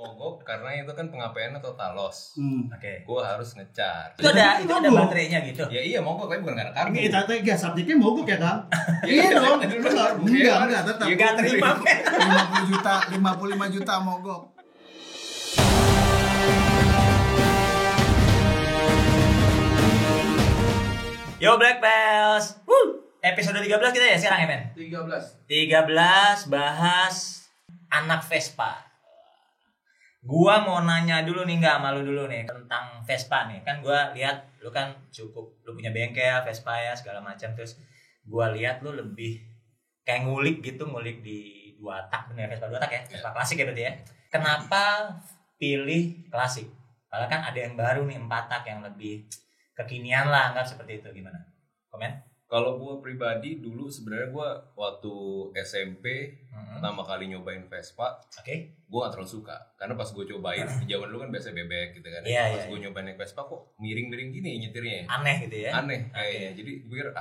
mogok karena itu kan pengapaiannya total loss. Oke. Gue harus ngecar. Itu ada baterainya gitu. Ya iya mogok tapi bukan karena karbu. Kita teh subjeknya mogok ya Kang? Iya dong. Enggak tetap. Enggak terima men. 50 juta, 55 juta mogok. Yo Black Bells. Episode 13 kita ya sekarang ya men? 13 bahas anak Vespa. Gua mau nanya dulu nih sama lu dulu nih tentang Vespa nih. Kan gua lihat lu kan lu punya bengkel Vespa ya segala macam, terus gua lihat lu lebih kayak ngulik di 2 tak, bener Vespa 2 tak ya? Vespa klasik ya berarti ya. Kenapa pilih klasik? Padahal kan ada yang baru nih 4 tak yang lebih kekinian lah, anggap seperti itu. Gimana? Komen? Kalau gue pribadi dulu sebenarnya gue waktu SMP pertama kali nyobain Vespa, gue gak terlalu suka karena pas gue cobain di zaman dulu kan biasa bebek gitu kan. Pas gue nyobain naik Vespa kok miring-miring gini nyetirnya. Aneh gitu ya? Aneh kayaknya. Jadi gue pikir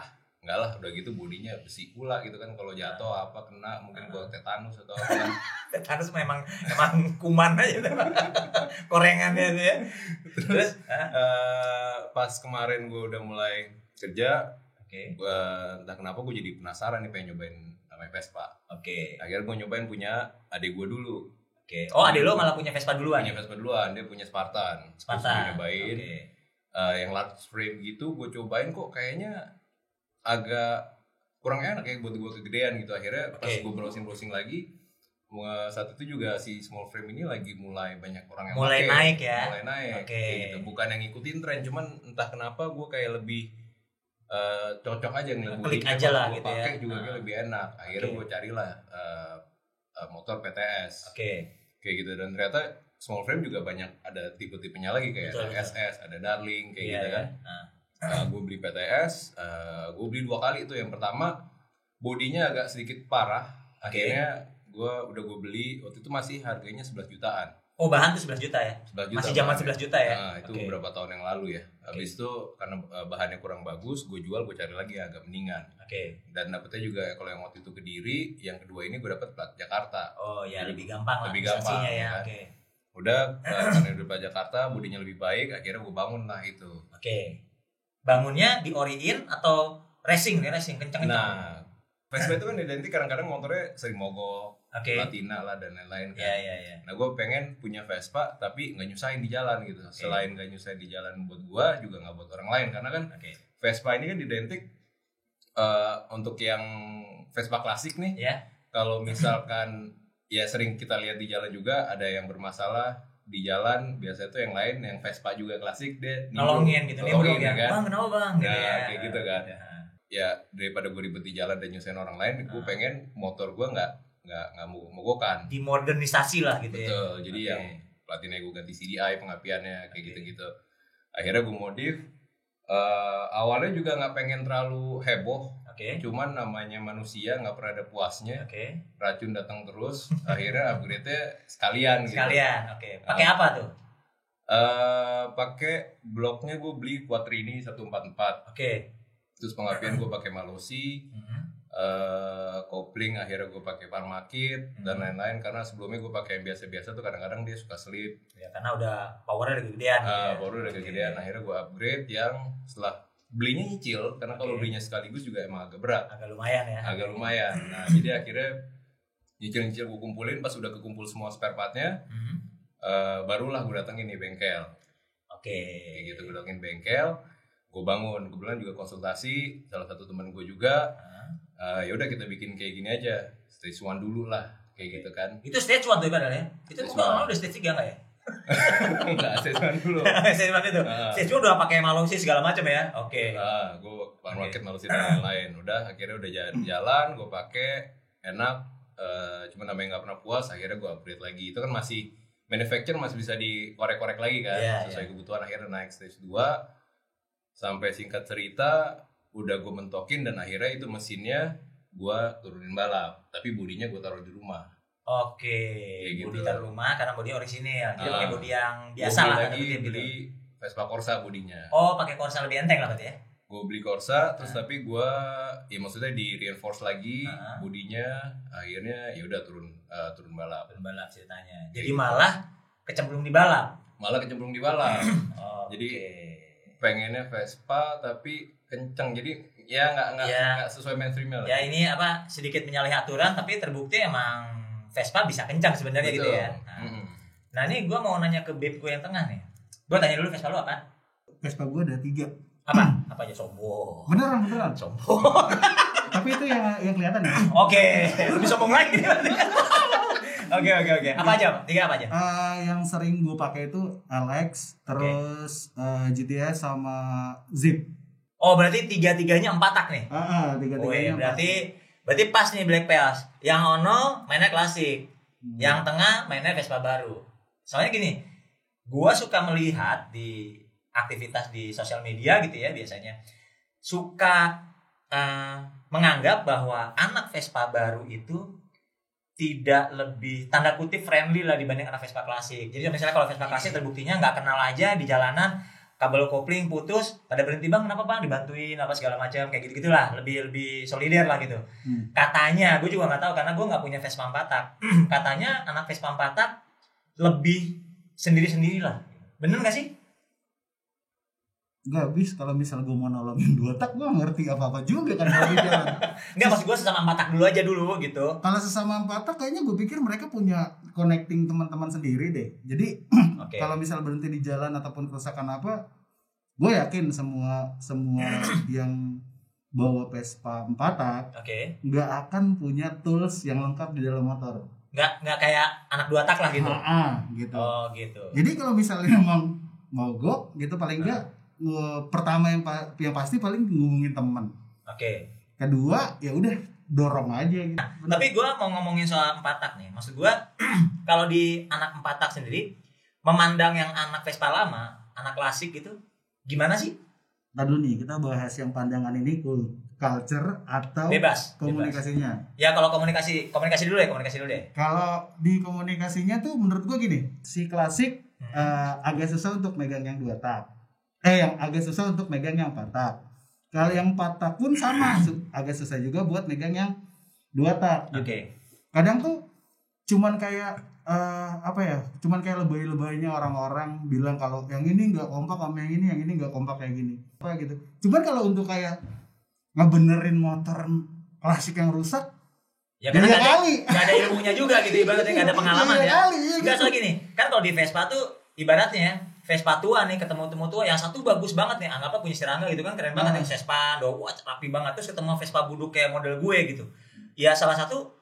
enggak lah, udah gitu bodinya besi pula gitu kan, kalau jatuh apa kena mungkin gue tetanus atau apa. Tetanus memang kuman aja tuh. Korengannya tuh ya. Terus pas kemarin gue udah mulai kerja, entah kenapa gue jadi penasaran nih pengen nyobain namanya Vespa. Akhirnya gue nyobain punya adik gue dulu. Oh, adik lo malah punya Vespa duluan? Punya Vespa duluan, dia punya Spartan. Terus gue nyobain yang large frame gitu, gue cobain kok kayaknya agak kurang enak ya buat gue kegedean gitu. Akhirnya pas gue browsing lagi, saat itu juga si small frame ini lagi mulai banyak orang yang mulai naik ya. Kayak gitu. Bukan yang ngikutin tren, cuman entah kenapa gue kayak lebih cocok aja ngeliat klik aja lah gitu ya. Pakai juga lebih enak. Akhirnya gue carilah motor PTS. Kayak gitu, dan ternyata small frame juga banyak, ada tipe-tipenya lagi kayak ada SS, ada Darling kayak gitu kan. Gue beli PTS, gue beli 2 kali itu. Yang pertama bodinya agak sedikit parah. Akhirnya gue beli waktu itu masih harganya 11 jutaan. Oh, bahan tuh 11 juta ya? 11 juta masih zaman 11 juta ya? Itu beberapa tahun yang lalu ya. Habis itu karena bahannya kurang bagus, gue jual, gue cari lagi agak mendingan. Dan dapetnya juga kalau yang waktu itu Kediri, yang kedua ini gue dapet plat Jakarta. Oh ya, lebih gampang lebih gampang ya. Kan? Udah karena udah plat Jakarta, bodinya lebih baik, akhirnya gue bangun lah itu. Bangunnya di ori-in atau racing kenceng-kenceng? Nah, Vespa itu kan identik kadang-kadang motornya sering mogok, platina lah dan lain-lain kan. Nah, gue pengen punya Vespa tapi nggak nyusahin di jalan gitu. Selain nggak nyusahin di jalan buat gue, juga nggak buat orang lain, karena kan Vespa ini kan identik untuk yang Vespa klasik nih. Kalau misalkan ya sering kita lihat di jalan juga ada yang bermasalah di jalan, biasanya tuh yang lain yang Vespa juga klasik dia nolongin gitu, nimbrung ya kan. Bang, kenapa bang? Kayak gitu kan. Ya daripada gue ribet di jalan dan nyusahin orang lain, gue pengen motor gue nggak mogokan, dimodernisasi lah gitu. Betul, jadi yang platina gue ganti CDI pengapiannya kayak gitu. Akhirnya gue modif. Awalnya juga nggak pengen terlalu heboh, cuman namanya manusia nggak pernah ada puasnya. Racun datang terus, akhirnya upgrade-nya sekalian. Pakai apa tuh? Pakai bloknya gue beli Quattrini 144. Terus pengapian gue pakai Malossi, kopling akhirnya gue pakai Parmakit dan lain-lain, karena sebelumnya gue pakai yang biasa-biasa tuh kadang-kadang dia suka slip. Ya karena udah powernya udah kegedean. Powernya udah kegedean. Akhirnya gue upgrade yang setelah belinya nyicil, karena kalau belinya sekaligus juga emang agak berat. Agak lumayan ya. Nah, jadi akhirnya nyicil-nyicil gue kumpulin, pas udah kekumpul semua spare partnya, barulah gue datengin nih bengkel. Kayak gitu, gue datengin bengkel. Gue bangun, kebetulan juga konsultasi salah satu teman gue juga. Ya udah kita bikin kayak gini aja, stage 1 dulu lah, kayak gitu kan. Itu stage 1 tuh padahal ya? Itu mungkin udah stage 3 nggak ya? Enggak, stage 1 dulu. Stage 1 itu? Stage 1 udah pakai Malossi segala macam ya? Gue Parmakit Malossi dan lain-lain. Udah, akhirnya udah jalan, gue pakai enak. Cuma namanya nggak pernah puas, akhirnya gue upgrade lagi. Itu kan masih manufacture, masih bisa dikorek-korek lagi kan, sesuai kebutuhan. Akhirnya naik stage 2. Sampai singkat cerita udah gue mentokin, dan akhirnya itu mesinnya gue turunin balap, tapi bodinya gue taruh di rumah. Bodi taruh rumah karena bodi orisinil. Jadi pakai bodi yang biasa lah. Beli Vespa Corsa bodinya. Pakai Corsa lebih enteng lah berarti ya? Gue beli Corsa, terus tapi gue ya maksudnya di reinforce lagi bodinya, akhirnya ya udah turun balap. Ceritanya. Jadi malah kecemplung di balap. Malah kecemplung di balap. Jadi Oke. pengennya Vespa tapi kenceng. Jadi ya nggak sesuai mainstreamnya lah. Ya ini sedikit menyalahi aturan tapi terbukti emang Vespa bisa kencang sebenarnya gitu ya. Nah ini gue mau nanya ke babe gue yang tengah nih. Gue tanya dulu Vespa lu apa? Vespa gue ada 3. Apa aja sombong. Beneran. Sombong. Tapi itu yang kelihatan ya. Oke, lebih sombong lagi. Oke. Apa aja? 3 apa aja? Yang sering gue pakai itu LX, terus GTS sama Zip. Oh berarti 3-3-nya 4 tak nih? 3-3-nya berarti pas nih Black Pals. Yang Ono mainnya klasik, yang tengah mainnya Vespa baru. Soalnya gini, gue suka melihat di aktivitas di sosial media gitu ya biasanya suka menganggap bahwa anak Vespa baru itu tidak lebih tanda kutip friendly lah dibanding anak Vespa klasik. Jadi misalnya kalau Vespa klasik terbuktinya nggak kenal aja di jalanan, kabel kopling putus, pada berhenti bang, kenapa bang, dibantuin apa segala macam kayak gitu gitulah, lebih solider lah gitu. Katanya, gue juga nggak tahu karena gue nggak punya Vespa 4 tak. Katanya anak Vespa 4 tak lebih sendiri lah. Bener nggak sih? Gak habis kalau misal gue mau nolongin 2 tak, gue gak ngerti apa-apa juga kan kalau di jalan. Enggak, maksud gue sesama 4 tak dulu aja gitu. Kalau sesama 4 tak kayaknya gue pikir mereka punya connecting teman-teman sendiri deh. Jadi kalau misal berhenti di jalan ataupun kerusakan apa, gue yakin semua yang bawa Vespa 4 tak nggak akan punya tools yang lengkap di dalam motor. Nggak kayak anak 2 tak lah gitu. Gitu. Oh gitu. Jadi kalau misalnya emang mogok gitu paling enggak pertama yang pasti paling ngomongin teman. Kedua ya udah dorong aja gitu. Tapi gue mau ngomongin soal 4 tak nih. Maksud gue kalau di anak 4 tak sendiri memandang yang anak Vespa lama, anak klasik gitu, gimana sih? Tadi dulu nih kita bahas yang pandangan ini culture atau bebas komunikasinya. Ya kalau komunikasi dulu deh. Kalau di komunikasinya tuh menurut gue gini, si klasik agak susah untuk megang yang 2 tak. Yang agak susah untuk megang yang 4 tak. Kalau yang 4 tak pun sama, agak susah juga buat megang yang 2 tak. Kadang tuh cuman kayak cuman kayak lebay-lebaynya orang-orang bilang kalau yang ini nggak kompak sama yang ini nggak kompak kayak gini. Apa gitu. Cuman kalau untuk kayak ngebenerin motor klasik yang rusak, ya karena nggak ada ilmunya juga gitu, ibaratnya nggak ada pengalaman ya. Nggak soal gini, kan kalau di Vespa tuh ibaratnya Vespa tua nih ketemu tua yang satu bagus banget nih, anggaplah punya serangga gitu kan, keren banget nih Vespa, rapi banget, terus ketemu Vespa buduk kayak model gue gitu. Ya salah satu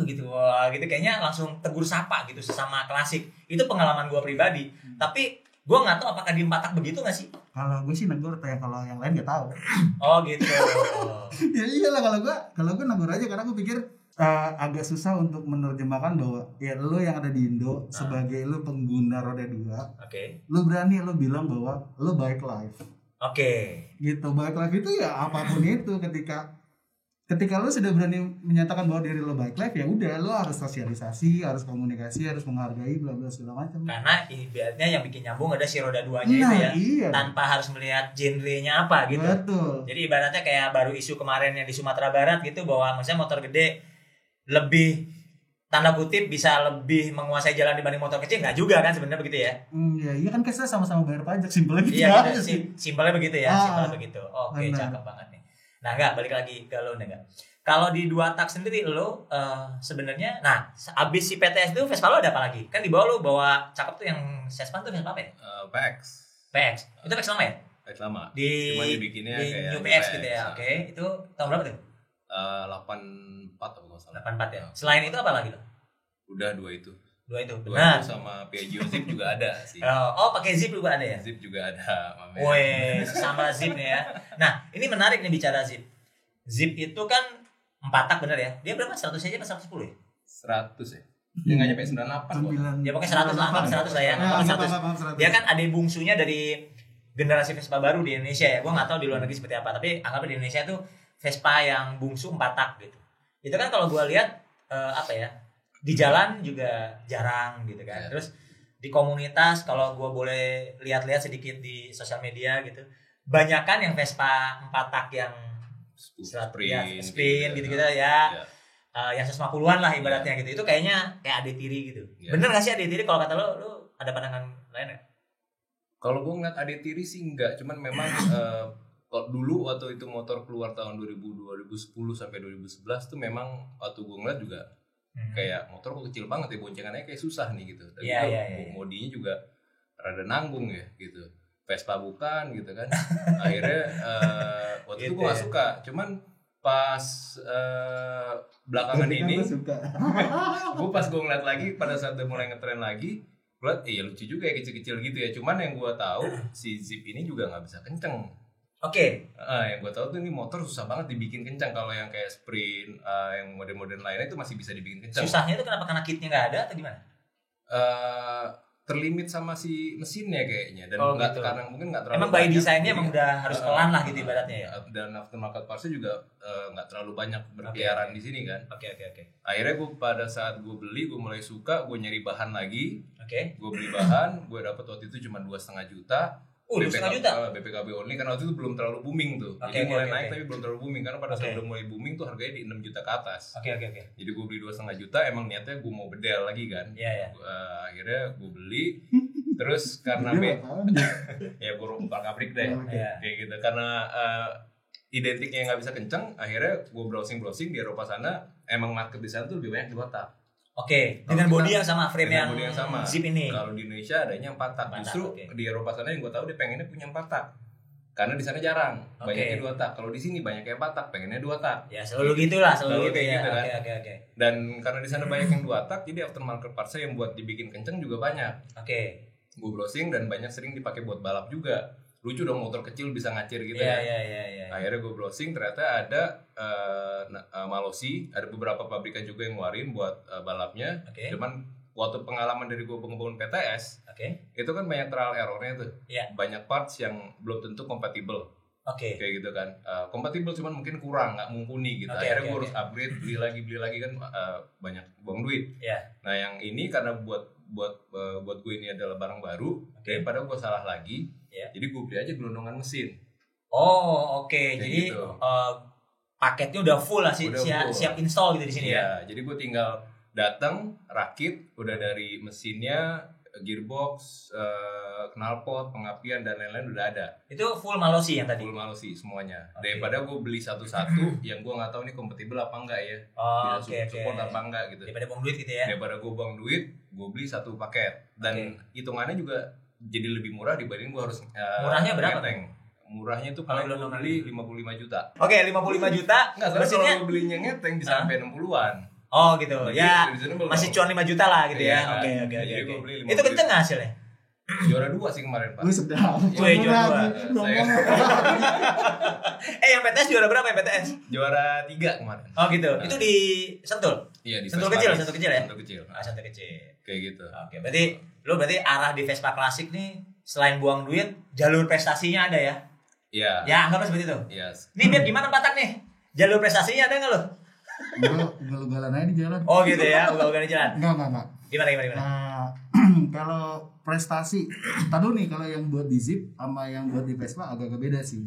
gitu, wah gitu kayaknya langsung tegur sapa gitu sesama klasik. Itu pengalaman gue pribadi. Tapi gue nggak tahu apakah di 4 tak begitu nggak sih? Kalau gue sih negur, kalau yang lain nggak tahu. Oh gitu. Ya iyalah kalau gue negur aja karena gue pikir agak susah untuk menerjemahkan bahwa ya lo yang ada di Indo sebagai lo pengguna roda 2, lo berani lo bilang bahwa lo bike life. Gitu, bike life itu ya apapun itu, ketika lo sudah berani menyatakan bahwa diri lo bike life, ya udah lo harus sosialisasi, harus komunikasi, harus menghargai bla bla segala macam. Karena ibaratnya yang bikin nyambung ada si roda 2-nya itu ya. Iya. Tanpa harus melihat genrenya apa gitu. Betul. Jadi ibaratnya kayak baru isu kemarin yang di Sumatera Barat gitu, bahwa misalnya motor gede lebih tanda kutip bisa lebih menguasai jalan dibanding motor kecil, nggak juga kan sebenarnya begitu ya? Iya kan kita sama-sama bayar pajak, simpelnya gitu. Iya gitu, simpelnya begitu ya, simpelnya begitu. Oke, cakep banget nih. Nah nggak, balik lagi ke lo nggak? Kalau di 2 tak sendiri lo sebenarnya, nah abis si PTS itu Vespa lo ada apa lagi? Kan di bawah lo bawa cakep tuh yang Vespa tuh Vespa apa ya? PX. Itu PX lama ya? PX lama. Cuma dibikinnya di kayak New PX gitu ya. Itu tahun berapa tuh? 84 atau nggak salah. 84 ya. Selain itu apa lagi lo? Udah 2 itu. Benar. Itu sama Piaggio Zip juga ada sih. Pakai Zip juga ada ya? Zip juga ada. Woi, sama Zip nih ya. Nah, ini menarik nih bicara Zip. Zip itu kan 4 tak bener ya? Dia berapa? 100 aja apa 110 ya? 100 ya? Dia nggak nyampe 98 kok. Ya pokoknya 100 lah ya. 100. Dia kan adik bungsunya dari generasi Vespa baru di Indonesia ya. Gua nggak tahu di luar negeri seperti apa, tapi anggapnya di Indonesia tuh Vespa yang bungsu 4 tak gitu. Itu kan kalau gua lihat di jalan juga jarang gitu kan. Terus di komunitas kalau gue boleh lihat-lihat sedikit di sosial media gitu, banyakan yang Vespa 4 tak yang sprint gitu-gitu ya. Yang 150-an lah ibaratnya gitu. Itu kayaknya kayak adik tiri gitu. Bener gak sih adik tiri kalau kata lo ada pandangan lain nggak? Kalau gue ngeliat adik tiri sih enggak, cuman memang kalau dulu waktu itu motor keluar tahun 2010 sampai 2011 tuh memang waktu gue ngeliat juga kayak motor kok kecil banget ya, boncengannya kayak susah nih gitu. Dan modinya juga rada nanggung ya gitu. Vespa bukan gitu kan. Akhirnya waktu itu gue gak suka, cuman pas belakangan ini gue ngeliat lagi pada saat udah mulai ngetren lagi, gue liat lucu juga ya kecil-kecil gitu ya. Cuman yang gue tahu si Zip ini juga nggak bisa kenceng. Yang gue tahu tuh ini motor susah banget dibikin kencang. Kalau yang kayak Sprint, yang model-model lainnya itu masih bisa dibikin kencang. Susahnya itu kenapa? Karena kitnya nggak ada atau gimana? Terlimit sama si mesinnya kayaknya, dan gitu. Karena mungkin nggak terlalu. Emang by desainnya emang udah harus pelan lah gitu ibaratnya ya. Dan aftermarket partsnya juga nggak terlalu banyak berkeliaran di sini kan. Oke. Akhirnya gue pada saat gue beli, gue mulai suka, gue nyari bahan lagi. Gue beli bahan, gue dapet waktu itu cuma 2,5 juta. BPKB only, karena waktu itu belum terlalu booming tuh. Jadi mulai naik tapi belum terlalu booming, karena pada saat udah mulai booming tuh harganya di 6 juta ke atas. Jadi gue beli 2,5 juta, emang niatnya gue mau bedel lagi kan. Akhirnya gue beli, terus karena ya gue rumput pabrik deh. Kayak gitu, karena identiknya nggak bisa kenceng, akhirnya gue browsing di Eropa sana, emang market di sana tuh lebih banyak 2 tak. Dengan body yang sama, frame yang sama. Zip ini. Kalau di Indonesia adanya 4 tak. Justru di Eropa sana yang gue tahu dia pengennya punya 4 tak. Karena di sana jarang, banyaknya 2 tak. Kalau di sini banyaknya 4 tak, pengennya 2 tak. Ya selalu gitulah, selalu kayak gitu kan. Dan karena di sana banyak yang 2 tak, jadi aftermarket parts yang buat dibikin kenceng juga banyak. Gue browsing dan banyak sering dipakai buat balap juga. Lucu dong, motor kecil bisa ngacir gitu ya. Akhirnya gue browsing, ternyata ada Malossi, ada beberapa pabrikan juga yang ngeluarin buat balapnya. Cuman waktu pengalaman dari gue ngebangun PTS, itu kan banyak trial errornya tuh. Banyak parts yang belum tentu kompatibel. Kayak gitu kan. Kompatibel cuman mungkin kurang, nggak mumpuni gitu. Akhirnya gue harus upgrade, beli lagi kan, banyak buang duit. Nah yang ini karena buat gue ini adalah barang baru, daripada gue salah lagi, jadi gue beli aja gelondongan mesin. Jadi gitu. Paketnya udah full lah, siap install gitu di sini ya. Jadi gue tinggal datang, rakit, udah dari mesinnya, gearbox, knalpot, pengapian dan lain-lain udah ada. Itu full Malossi yang tadi? Full Malossi semuanya. Daripada gue beli satu-satu yang gue nggak tahu ini kompatibel apa enggak ya. Bisa support apa enggak gitu. Daripada buang duit gitu ya. Daripada gue buang duit, gue beli satu paket. Dan hitungannya juga jadi lebih murah dibanding gue harus murahnya berapa? Murahnya tuh kalau gue beli 55 juta. 55 juta. Enggak, kalau gue belinya ngeteng bisa sampai 60-an. Gitu. Ya, masih cuan 5 juta lah gitu ya. Oke. Itu kenceng gak hasilnya? Juara 2 sih kemarin, Pak. Sedang. Juara 2. Yang PTS juara berapa ya PTS? Juara 3 kemarin. Gitu. Itu di Sentul? Iya, di Sentul kecil ya? Sentul kecil. Sentul kecil. Kayak gitu. Berarti arah di Vespa klasik nih, selain buang duit, jalur prestasinya ada ya? Iya. Ya, anggapnya seperti itu. Yes. Nih, Beb, gimana Patak nih? Jalur prestasinya ada nggak lo? Ugal-ugalan aja di jalan. Gitu ya, ugal-ugalan di jalan. Enggak. Gimana? Kalau prestasi, tahu nih, kalau yang buat di Zip sama yang buat di Vespa agak beda sih.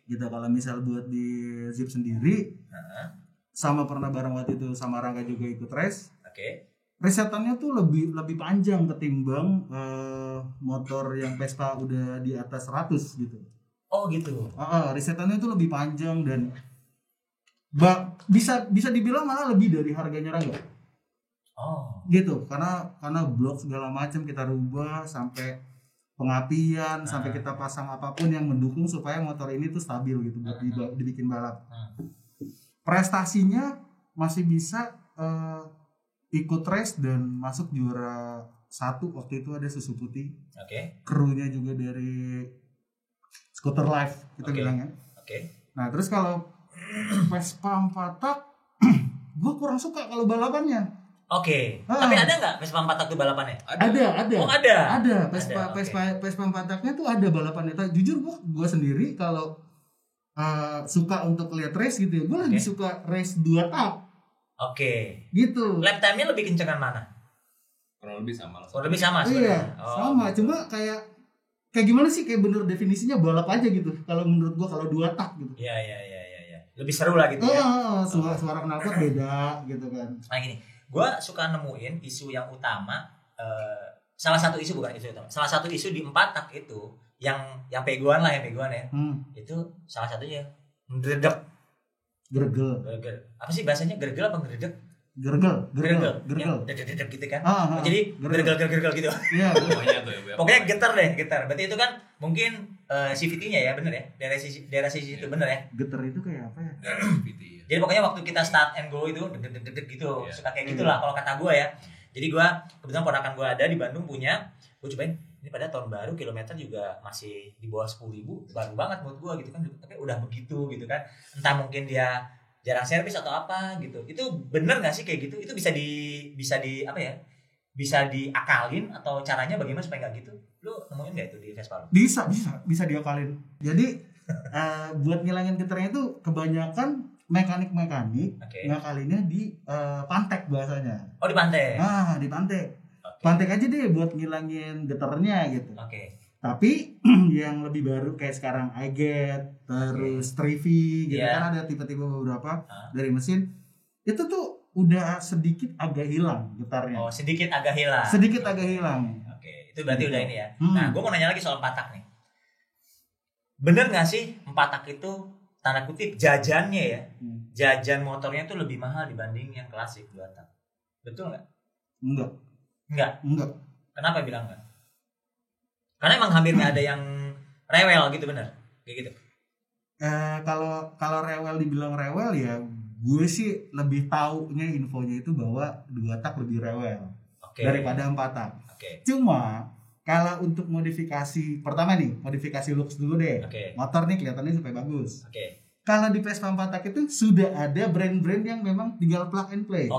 Gitu, kalau misal buat di Zip sendiri, sama pernah bareng waktu itu sama Rangga juga ikut race. Resetannya tuh lebih panjang ketimbang motor yang Vespa udah di atas 100 gitu. Gitu. Resetannya tuh lebih panjang dan bisa dibilang malah lebih dari harganya Rangga. Gitu, karena blok segala macam kita rubah sampai pengapian, sampai kita pasang apapun yang mendukung supaya motor ini tuh stabil gitu buat dibikin balap. Prestasinya masih bisa ikut race dan masuk juara 1 waktu itu ada Susu Putih. Krunya juga dari Scooter Life kita bilangnya. Nah, terus kalau Vespa 4 tak gue kurang suka kalau balapannya. Tapi ada nggak Vespa 4 tak itu balapannya? Ada. Ada. Vespa 4 taknya tuh ada balapannya. Jujur gue sendiri kalau suka untuk lihat race gitu ya, gue lebih suka race 2 tak. Gitu. Lap time-nya lebih kencengan mana? Kurang lebih sama. Lebih sama sebenarnya. Iya, sama. Cuma kayak gimana sih, kayak bener definisinya balap aja gitu. Kalau menurut gue kalau 2 tak gitu. Iya. Lebih seru lah gitu ya. Suara knalpot beda gitu kan. Nah gini, gue suka nemuin isu yang utama salah satu isu bukan isu utama. Salah satu isu di 4 tak itu yang peguan ya. Itu salah satunya ngedredeg. Gergel. Apa sih bahasanya? Gergel apa ngedredeg? Gergel. Dedeg gitu kan. Jadi gergel gitu. Iya. Pokoknya getar. Berarti itu kan mungkin CVT-nya ya, bener ya? Daerah sisi itu bener ya? Getar itu kayak apa ya? CVT ya. Jadi pokoknya waktu kita start and go itu dedeg gitu, suka kayak gitulah kalau kata gue ya. Jadi gue kebetulan ponakan gue ada di Bandung punya, gue cobain ini pada tahun baru kilometer juga masih di bawah 10.000, baru banget menurut gue gitu kan, tapi udah begitu gitu kan, entah mungkin dia jarang servis atau apa gitu. Itu bener nggak sih kayak gitu? Itu bisa di apa ya? Bisa diakalin atau caranya bagaimana supaya nggak gitu? Lu nemuin nggak itu di Vespa? Bisa diakalin. Jadi buat ngilangin getarnya itu kebanyakan mekanik ngakalinnya di pantek bahasanya. Oh, di pantek. Di pantek. Okay. Pantek aja deh buat ngilangin getarnya gitu. Oke. Tapi yang lebih baru kayak sekarang iGet, terus Trivi gitu kan, ada tipe-tipe beberapa dari mesin. Itu tuh udah sedikit agak hilang getarnya. Oh, sedikit agak hilang. Oke, itu berarti udah ini ya. Nah, gue mau nanya lagi soal 4 tak nih. Bener nggak sih 4 tak itu tanda kutip jajannya ya? Jajan motornya tuh lebih mahal dibanding yang klasik 2 tak. Betul nggak? Enggak. Kenapa bilang enggak? Karena emang hampir nggak ada yang rewel gitu, bener? Kayak gitu. Kalau rewel dibilang rewel ya, gue sih lebih taunya infonya itu bahwa 2 tak lebih rewel daripada 4 tak. Cuma kalau untuk modifikasi pertama nih, modifikasi looks dulu deh. Motor nih kelihatannya supaya bagus. Kalau di Vespa 4 tak itu sudah ada brand-brand yang memang tinggal plug and play.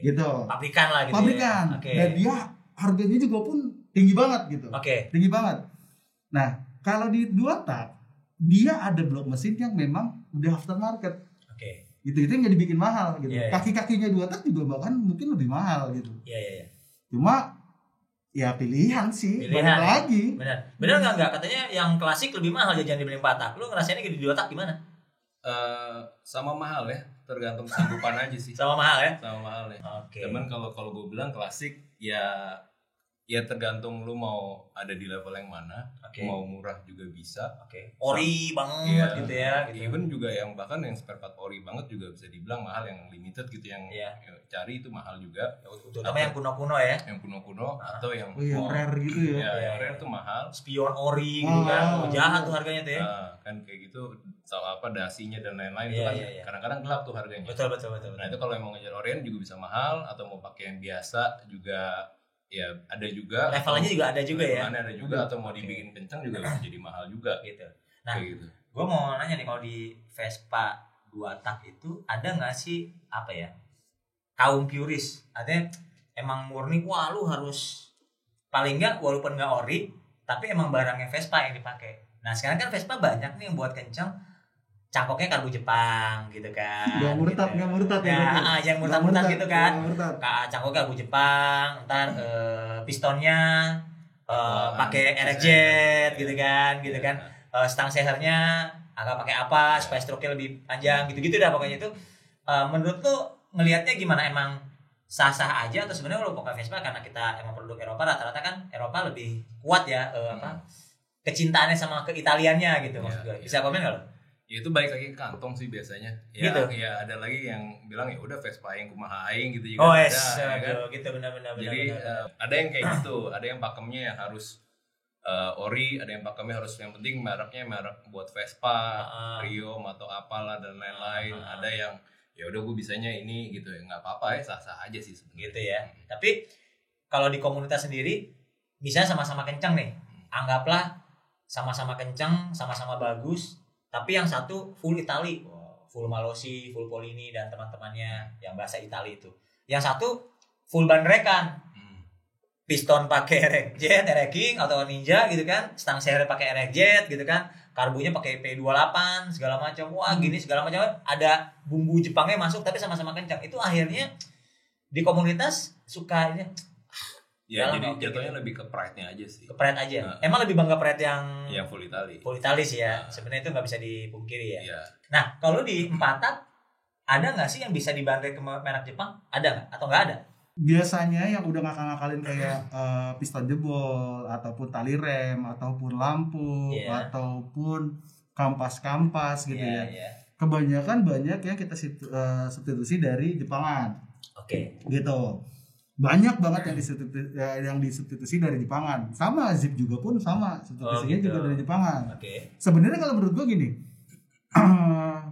Gitu. Pabrikan lah gitu. Pabrikan. Dan dia harganya juga pun tinggi banget gitu. Tinggi banget. Nah, kalau di 2 tak dia ada blok mesin yang memang udah aftermarket. Itu yang jadi bikin mahal gitu. Kaki-kakinya 2 tak juga bahkan mungkin lebih mahal gitu. Cuma ya pilihan sih. Balik lagi. Bener nggak katanya yang klasik lebih mahal jajan dibanding 4 tak. Lu ngerasainnya di 2 tak gimana? Sama mahal ya, tergantung sanggupan aja sih. Sama mahal ya. Cuman kalau gue bilang klasik ya tergantung lu mau ada di level yang mana. Mau murah juga bisa. Ori banget gitu ya. Even juga yang bahkan yang spare part ori banget juga bisa dibilang mahal, yang limited gitu, yang cari itu mahal juga. Terutama yang kuno-kuno ya. Yang kuno-kuno atau yang rare gitu ya. Yang rare tuh mahal. Spion ori gitu kan. Jahat tuh harganya tuh ya. Kan kayak gitu, tahu apa dasinya dan lain-lain itu kan kadang-kadang gelap tuh harganya. Betul. Nah, itu kalau mau ngejar orien juga bisa mahal, atau mau pakai yang biasa juga ya ada juga. Levelnya juga ada juga ya. Ada juga, atau mau dibikin kencang juga bisa jadi mahal juga gitu. Nah, gitu. Gue mau nanya nih, kalau di Vespa 2 tak itu ada nggak sih apa ya, kaum puris? Ada emang murni wah lu harus paling nggak walaupun nggak ori tapi emang barangnya Vespa yang dipakai. Nah, sekarang kan Vespa banyak nih yang buat kencang cangkoknya karbu Jepang gitu kan. Gak murtad ya. Yang murtad gitu kan. Cangkoknya karbu Jepang, ntar pistonnya pakai RX-Jet gitu kan. Stang sehernya agak pakai apa supaya stroke-nya lebih panjang gitu-gitu dah pokoknya itu. Menurut lu ngelihatnya gimana, emang sah-sah aja atau sebenarnya kalau pakai Vespa karena kita emang produk Eropa, rata-rata kan Eropa lebih kuat ya kecintaannya sama keitaliannya gitu maksud gue. Bisa komen enggak lo? Ya itu balik lagi ke kantong sih biasanya. Ya, gitu. Ya ada lagi yang bilang ya udah Vespa yang kumaha aing gitu juga. Ya kan? Gitu benar-benar. Jadi ada yang kayak gitu, ada yang pakemnya yang harus ori, ada yang pakemnya harus yang penting mereknya merek buat Vespa, Rio atau apalah dan lain-lain. Ada yang ya udah gue bisanya ini gitu ya, nggak apa-apa ya, sah-sah aja sih sebenarnya. Gitu ya. Tapi kalau di komunitas sendiri misalnya sama-sama kencang nih, anggaplah sama-sama kencang, sama-sama bagus, tapi yang satu full Itali, full Malossi, full Polini dan teman-temannya yang bahasa Itali itu. Yang satu full bandrekan, piston pakai RX-Jet, RX King atau Ninja gitu kan, stang seher pakai RX-Jet gitu kan, karbunya pakai P28 segala macam, gini segala macam, ada bumbu Jepangnya masuk tapi sama-sama kencang. Itu akhirnya di komunitas sukanya ya jadi jatuhnya lebih ke pride-nya aja sih. Ke pride aja. Emang lebih bangga pride yang full Itali. Full Itali sih ya. Sebenarnya itu nggak bisa dipungkiri ya. Nah, kalau di 4 tak ada nggak sih yang bisa dibanding ke merek Jepang? Ada nggak? Atau nggak ada? biasanya yang udah ngakal-ngakalin kayak piston jebol ataupun tali rem ataupun lampu ataupun kampas-kampas gitu ya. Kebanyakan banyak yang kita substitusi dari Jepangan. Gitu. Banyak banget yang disubstitusi dari Jepangan. Sama zip juga pun sama, substitusinya juga dari Jepangan. Sebenarnya kalau menurut gue gini,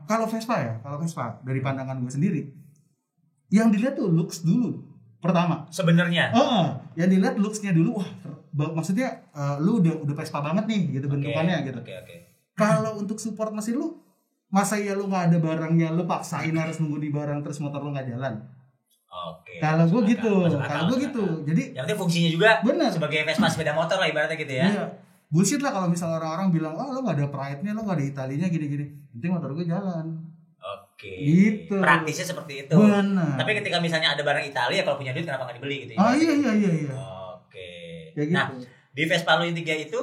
kalau Vespa dari pandangan gue sendiri, yang dilihat tuh looks dulu pertama. Sebenarnya. Yang dilihat looksnya dulu, wah, maksudnya lu udah Vespa banget nih, gitu bentukannya gitu. Kalau untuk support mesin lu, masa ya lu nggak ada barangnya, lu paksain harus nunggu di barang terus motor lu nggak jalan. Kalau gue gitu, jadi yang penting fungsinya juga bener. Sebagai Vespa sepeda motor lah ibaratnya gitu ya. Iya. Bullshit lah kalau misalnya orang-orang bilang, lo nggak ada pride-nya, lo nggak ada Italinya gini-gini. Penting motor gue jalan. Gitu. Praktisnya seperti itu. Benar. Tapi ketika misalnya ada barang Italia, kalau punya duit kenapa nggak dibeli gitu ya? Iya. Ya gitu. Nah, di Vespa lu yang 3 itu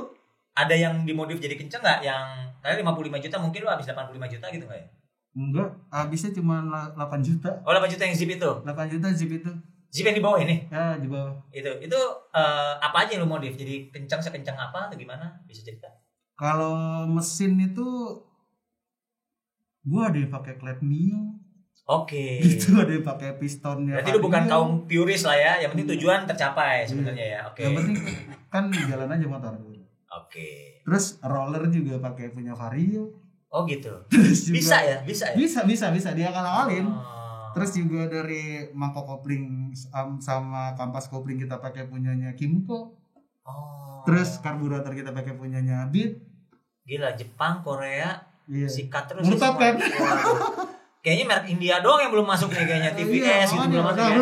ada yang dimodif jadi kenceng nggak? Yang kalian 55 juta mungkin lu habis 85 juta gitu nggak ya? Enggak, habisnya cuma 8 juta. 8 juta yang zip itu? 8 juta zip itu. Zip yang di bawah ini? Ya, di bawah. Itu apa aja yang lu modif? Jadi kencang sekencang apa atau gimana? Bisa cerita? Kalau mesin itu gua ada yang pakai klep Mio. Itu ada yang pakai pistonnya. Berarti lu bukan kaum purist lah ya. Yang penting tujuan tercapai sebenarnya ya. Yang penting kan jalan aja motor. Terus roller juga pakai punya Vario. Gitu. Juga, bisa dia awalin. Terus juga dari mangkok kopling sama kampas kopling kita pakai punyanya Kimco. Terus karburator kita pakai punyanya Beat. Gila, Jepang, Korea, sikat terus. Murtad kan? Kayaknya merek India doang yang belum masuk nih kayaknya. TVS gitu belum masuk.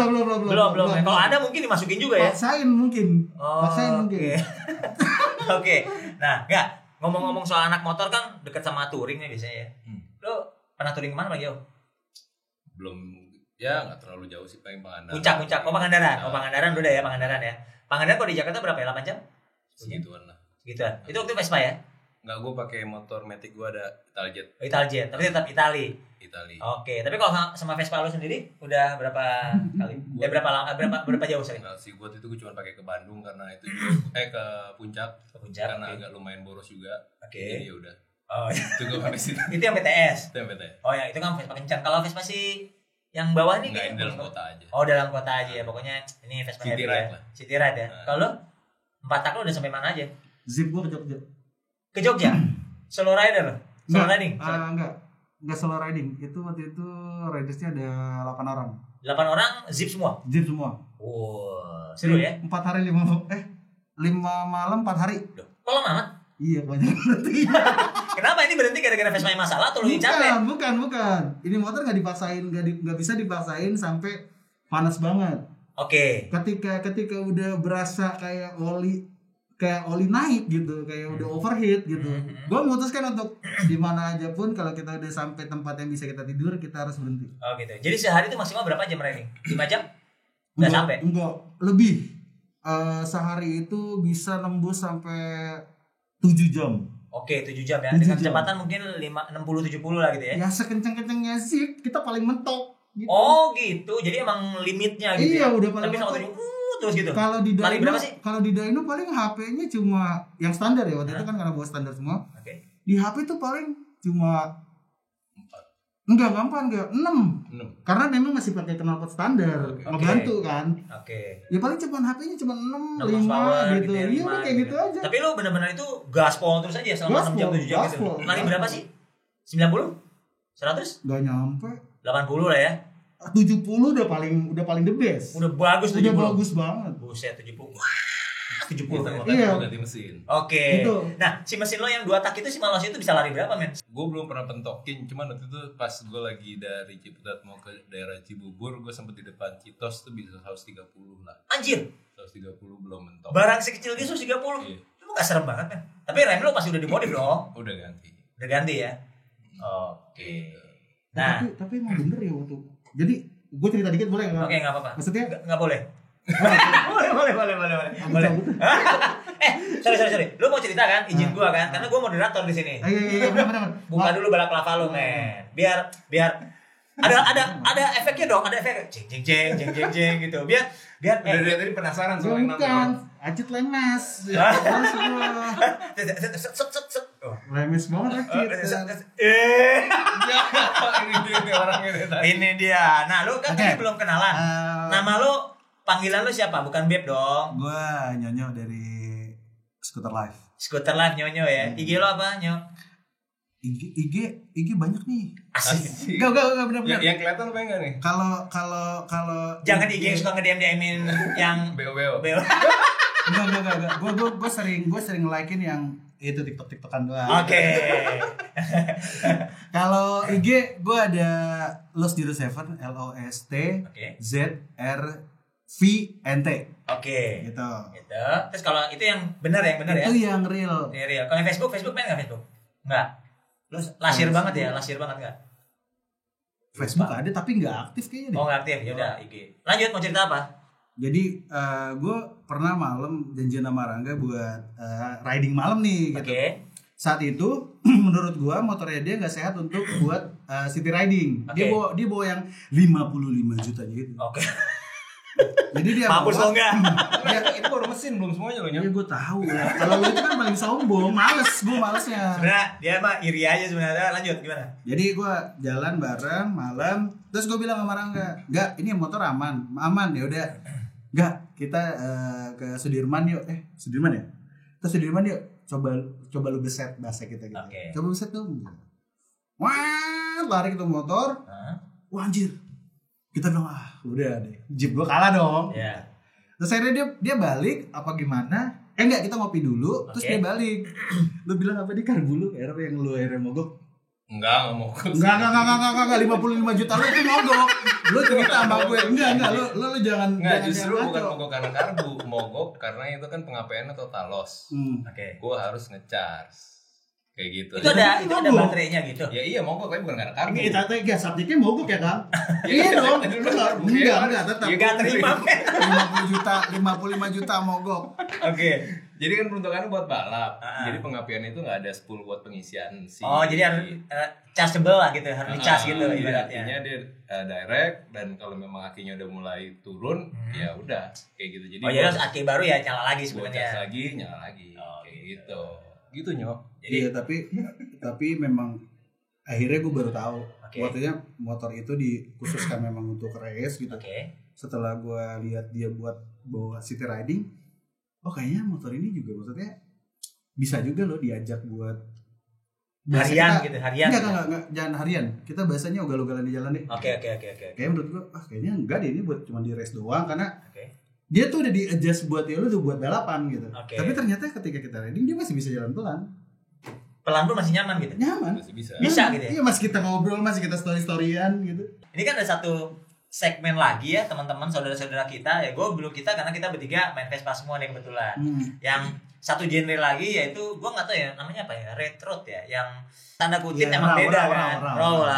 Belum. Kalau ada mungkin dimasukin juga ya. Paksain mungkin. Oke. Nah, enggak. Ngomong-ngomong soal anak motor kan deket sama touring nih biasanya ya. Lo pernah touring kemana lagi, Yo? Belum, ya nggak terlalu jauh sih, paling Pangandaran. Puncak. Pangandaran udah ya, Pangandaran ya. Pangandaran kalau di Jakarta berapa ya? 8 jam? Segituan lah. Segituan. Itu waktu Vespa ya? Nggak, gue pakai motor Matic, gue ada Italjet. Italjet, tapi tetap Itali. Tapi kalau sama Vespa lo sendiri udah berapa kali? Berapa jauh sering? Nah, si gue itu gue cuma pakai ke Bandung karena itu ke Puncak. Karena agak lumayan boros juga. Jadi ya udah. Itu gue pakai situ. Itu yang PTS. Ya itu kan Vespa kencang. Kalau Vespa si yang bawah nih nggak, dalam kota aja. Dalam kota aja ya. Pokoknya ini Vespa City Ride lah. City Ride ya. Kalau 4 tak lo udah sampai mana aja? Zip gue ke Jogja. Ke Jogja? Solo rider? Solo riding? Enggak solo riding. Itu waktu itu ridersnya ada 8 orang. 8 orang zip semua? Zip semua. Seru ya? 4 hari 5 malam 4 hari. Kok lama amat? Iya, banyak berhenti. Kenapa ini berhenti gara-gara Vespa yang masalah atau lu yang capek? Bukan. Ini motor nggak bisa dipaksain sampai panas banget. Ketika udah berasa kayak oli naik gitu, kayak udah overheat gitu. Gue memutuskan untuk di mana aja pun kalau kita udah sampai tempat yang bisa kita tidur, kita harus berhenti. Gitu. Jadi sehari itu maksimal berapa jam riding? 5 jam? Nggak sampai? Enggak, lebih. Sehari itu bisa nembus sampai 7 jam. 7 jam ya. Dengan kecepatan mungkin 60-70 lah gitu ya. Ya sekencang-kencangnya sih, kita paling mentok gitu. Gitu. Jadi emang limitnya gitu. Iya, udah paling mentok. Terus gitu. Kalau di Lari berapa sih? Kalau di Dyno paling HP-nya cuma yang standar ya, waktu itu kan karena bawa standar semua. Di HP itu paling cuma 4. Enggak, 6. Karena memang masih pakai knalpot standar, ngebantu kan. Ya paling cuma HP-nya cuma 6 5 gitu. Iya, kayak gitu aja. Tapi lu benar-benar itu gaspol terus aja selama 6 jam 7 jam gitu. Lari berapa sih? 90? 100? Enggak nyampe. 80 lah ya. 70 udah paling the best. Udah bagus 70. Udah bagus banget. Buset 70. 70 Iya. Ganti mesin. Gitu. Nah, si mesin lo yang 2 tak itu si Malos itu bisa lari berapa, men? Gue belum pernah pentokin, cuman waktu itu pas gue lagi dari Ciputat mau ke daerah Cibubur, gue sempet di depan Citos tuh bisa 130 lah. Anjir. 130 belum mentok. Barang sekecil gitu 130. Iya. Lu gak serem banget, men. Tapi rem lo pasti udah dimodif dong. Udah ganti ya. Nah, tapi emang bener ya waktu. Jadi gue cerita dikit boleh nggak? Nggak apa-apa. Maksudnya nggak boleh. boleh. Sorry. Lu mau cerita kan? Izin gue kan? Karena gue moderator di sini. Iya, benar. Buka dulu balak lava lu, men. Biar Ada efeknya dong, ada efek jeng gitu. Biar dari tadi penasaran soal yang bukan Acit lemes. Lemes banget Acit. Ini dia. Nah, lu kan tadi belum kenalan. Nama lu, panggilan lu siapa? Bukan Beb dong. Gua Nyonyo dari Scooter Life. Scooter Life Nyonyo ya. IG lo apa, Nyo? IG banyak nih. Asik. Enggak benar. Yang kelihatan apa enggak nih? Kalau jangan IG yang suka nge-DM-in yang BO. Enggak. Gue sering like-in yang itu TikTok-TikTokan doang. Oke. Kalau IG gue ada Lost07, LOSTZRVNT. Oke. Gitu. Terus kalau itu yang benar ya? Itu yang real. Ini real. Kalau Facebook main enggak Facebook? Enggak. Lu lasir banget enggak? Facebook ada tapi nggak aktif kayaknya deh. Oh nggak aktif, ya udah IG. Lanjut, mau cerita apa? Jadi gue pernah malam janjian sama Rangga buat riding malam nih gitu. Saat itu menurut gue motornya dia nggak sehat untuk buat city riding. Dia bawa yang 55 juta gitu. Oke. Jadi dia mampus lo enggak? Itu baru mesin belum semuanya loh. Ya gue tahu lah. Kalau lu itu kan paling sombong, malesnya. Sebenarnya dia mah iri aja sebenarnya. Lanjut gimana? Jadi gue jalan bareng malam, terus gue bilang sama Rangga, "Enggak, ini motor aman ya udah. Enggak, kita ke Sudirman yuk." Sudirman ya? Ke Sudirman yuk. Coba lu beset bahasa kita gitu. Coba beset tuh. Wah, lari ke motor. Wah, anjir. Kita bilang udah deh, Jeep gue kalah dong. Terus akhirnya dia balik apa gimana? Enggak, kita ngopi dulu, terus dia balik. Lu bilang apa di karbu lu yang lu akhirnya mogok? Enggak mogok. Enggak 55 juta lu itu mogok. Lu cerita sama gue. Enggak, lu jangan. Enggak, justru bukan mogok karena karbu, mogok karena itu kan pengapiannya total loss. Gue harus ngecharge. Kayak gitu. Itu ada baterainya gitu. Ya iya mogok tapi bukan karena karbu. Kita subjeknya mogok ya, Kang? Iya dong. Enggak, tetap. Enggak terima. 55 juta mogok. Oke. Jadi kan peruntukannya buat balap. Jadi pengapian itu enggak ada 10 watt pengisian sih. Oh, jadi harus chargeable lah gitu, harus dicas gitu ibaratnya. Artinya dia direct dan kalau memang akinya udah mulai turun, ya udah kayak gitu. Jadi jadi harus aki baru ya nyala lagi sebenarnya. Cas lagi, nyala lagi. Kayak gitu. Gitu Nyok. Iya, tapi memang akhirnya gue baru tahu waktunya motor itu dikhususkan memang untuk race gitu. Setelah gue lihat dia buat bawa city riding, kayaknya motor ini juga maksudnya bisa juga loh diajak buat harian. Enggak, jangan harian. Kita bahasanya ugal-ugalan di jalan deh. Oke. Kayak menurut gue kayaknya enggak deh, ini buat cuma di race doang karena dia tuh udah di-adjust buat lu tuh buat balapan gitu. Tapi ternyata ketika kita riding dia masih bisa jalan pelan. Pelan pun masih nyaman gitu. Nyaman. Masih bisa. Bisa gitu ya. Iya, masih kita ngobrol, masih kita story-storyan gitu. Ini kan ada satu segmen lagi ya teman-teman, saudara-saudara kita ya. Gue belum kita karena kita bertiga main Vespa semua nih kebetulan. Yang satu genre lagi yaitu gue nggak tahu ya namanya apa ya, retro ya. Yang tanda kutip emang beda kan.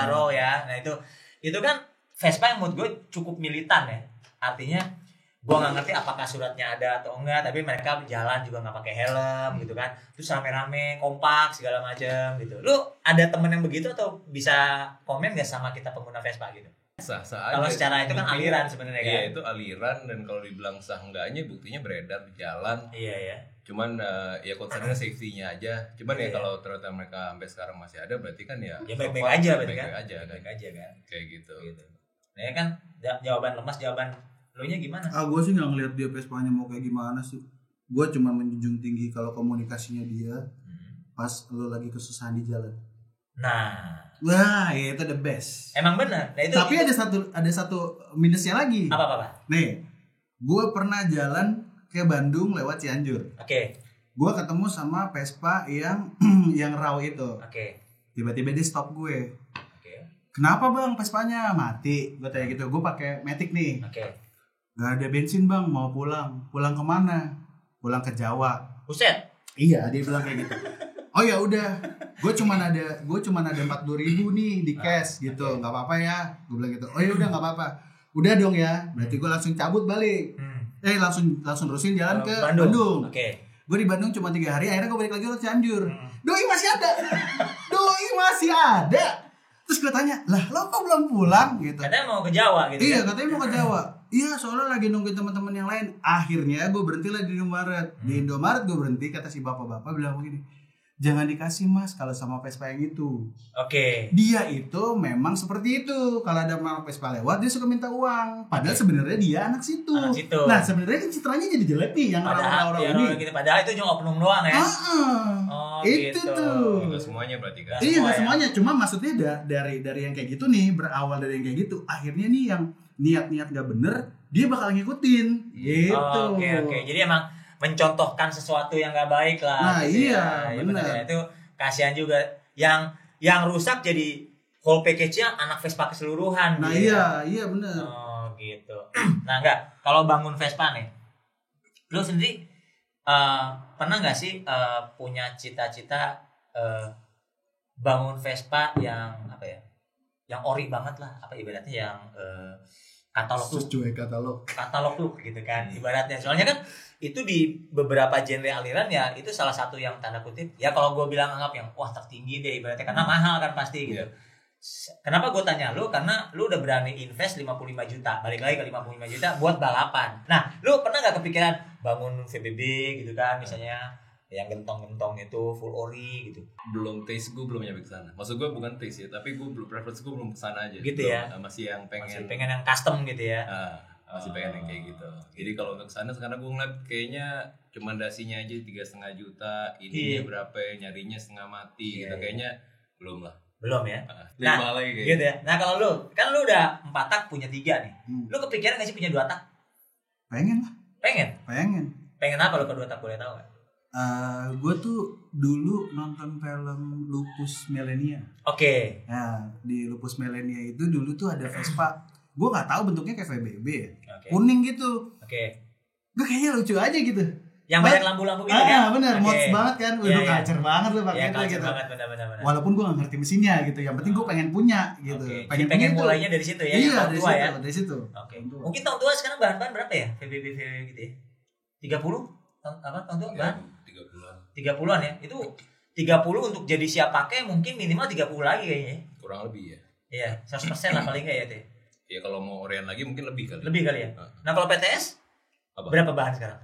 Raw ya. Nah itu kan Vespa yang menurut gue cukup militan ya. Artinya gue nggak ngerti apakah suratnya ada atau enggak, tapi mereka jalan juga nggak pakai helm gitu kan, terus rame-rame kompak segala macam gitu. Lu ada temen yang begitu atau bisa komen nggak sama kita pengguna Vespa gitu? Sah kalau aja. Secara itu kan aliran sebenarnya kan. Iya, itu aliran, dan kalau dibilang sah enggaknya buktinya beredar di jalan. Iya. Cuman ya concernnya safety-nya aja. Cuman ya kalau ternyata mereka sampai sekarang masih ada, berarti kan ya baik-baik aja berarti kan. Baik-baik aja kan. Kayak gitu. Nah, ya kan jawaban lemas, jawaban lu nya gimana? Gue sih nggak ngeliat dia Vespanya mau kayak gimana sih. Gue cuma menjunjung tinggi kalau komunikasinya dia pas lu lagi kesusahan di jalan. Wah, ya itu the best. Emang benar. Nah, tapi ada satu minusnya lagi. Apa? Nih, gue pernah jalan ke Bandung lewat Cianjur. Gue ketemu sama Vespa yang raw itu. Tiba-tiba dia stop gue. Kenapa bang Vespanya mati? Gue tanya gitu. Gue pakai Matic nih. Gak ada bensin bang, mau pulang. Pulang kemana? Pulang ke Jawa. Buset. Iya, dia bilang kayak gitu. Oh ya udah, gue cuma ada 40.000 nih di cash gitu, nggak apa-apa ya. Gue bilang gitu. Oh ya udah nggak apa-apa. Udah dong ya. Berarti gue langsung cabut balik. Langsung terusin jalan ke Bandung. Gue di Bandung cuma 3 hari. Akhirnya gue balik lagi ke Cianjur. Doi masih ada. Terus gue tanya, lah lo kok belum pulang gitu? Katanya mau ke Jawa gitu. Iya, katanya mau ke Jawa. Iya, soalnya lagi nungguin teman-teman yang lain. Akhirnya gue berhenti lah di Indomaret. Di Indomaret gue berhenti, kata si bapak-bapak bilang begini, jangan dikasih mas kalau sama Vespa yang itu. Oke. Dia itu memang seperti itu. Kalau ada orang Vespa lewat dia suka minta uang. Padahal sebenarnya dia anak situ. Nah sebenarnya citranya jadi jelek nih yang orang-orang ini. Gitu. Padahal itu cuma oknum doang ya. Oh, itu gitu. tuh. Enggak semuanya berarti kan. Iya nggak semuanya. Cuma maksudnya dari yang kayak gitu nih, berawal dari yang kayak gitu. Akhirnya nih yang niat-niat gak bener dia bakal ngikutin. Gitu. Oke. Jadi emang mencontohkan sesuatu yang gak baik lah. Nah gitu iya ya. benar. Ya, itu kasihan juga yang rusak jadi whole package-nya anak Vespa keseluruhan. Nah gitu. iya benar. Oh gitu. Nah enggak, kalau bangun Vespa nih, lu sendiri pernah nggak sih punya cita-cita bangun Vespa yang apa ya, yang ori banget lah, apa ibaratnya yang katalog tuh gitu kan ibaratnya. Soalnya kan itu di beberapa genre aliran ya itu salah satu yang tanda kutip ya kalau gue bilang anggap yang wah tertinggi deh ibaratnya karena mahal kan pasti gitu. Kenapa gue tanya lu? Karena lu udah berani invest 55 juta, balik lagi ke 55 juta buat balapan. Nah, lu pernah gak kepikiran bangun VBB gitu kan misalnya yang gentong-gentong itu full ori gitu? Belum taste gue belum nyampe ke sana. Maksud gue bukan taste ya, tapi gue belum preference gue belum ke sana aja. Gitu belum, ya. Masih yang pengen yang custom gitu ya. Masih pengen yang kayak gitu. Jadi kalau untuk sana sekarang gue ngeliat kayaknya cuma dasinya aja 3,5 juta, ininya berapa ya, nyarinya setengah mati gitu. Kayaknya belum lah. Belum ya. Nah, lagi kayak gitu ya. Nah, kalau lu kan lu udah 4 tak punya 3 nih. Lu kepikiran gak sih punya 2 tak? Pengen lah. Pengen apa lu ke 2 tak boleh tahu gak? Gue tuh dulu nonton film Lupus Melania. Oke. Nah, di Lupus Melania itu dulu tuh ada Vespa. Gue nggak tahu bentuknya kayak VBB ya. Kuning gitu. Gue kayaknya lucu aja gitu. Yang banyak lampu-lampu gitu kan? Bener, mods banget kan. Udah culture banget lu pakai itu gitu. Bener. Walaupun gue gak ngerti mesinnya gitu. Yang penting gue pengen punya gitu. Pengen mulainya dari situ ya. Iya, dari situ. Mungkin tahun tua sekarang bahan-bahan berapa ya? VBB gitu ya. 30? Tahun tua bahan? 30-an ya. Itu 30 untuk jadi siap pakai mungkin minimal 30 lagi kayaknya. Kurang lebih ya. Iya, 100% lah paling enggak ya teh. Ya kalau mau orian lagi mungkin lebih kali. Lebih kali ya. Nah, kalau PTS berapa bahan sekarang?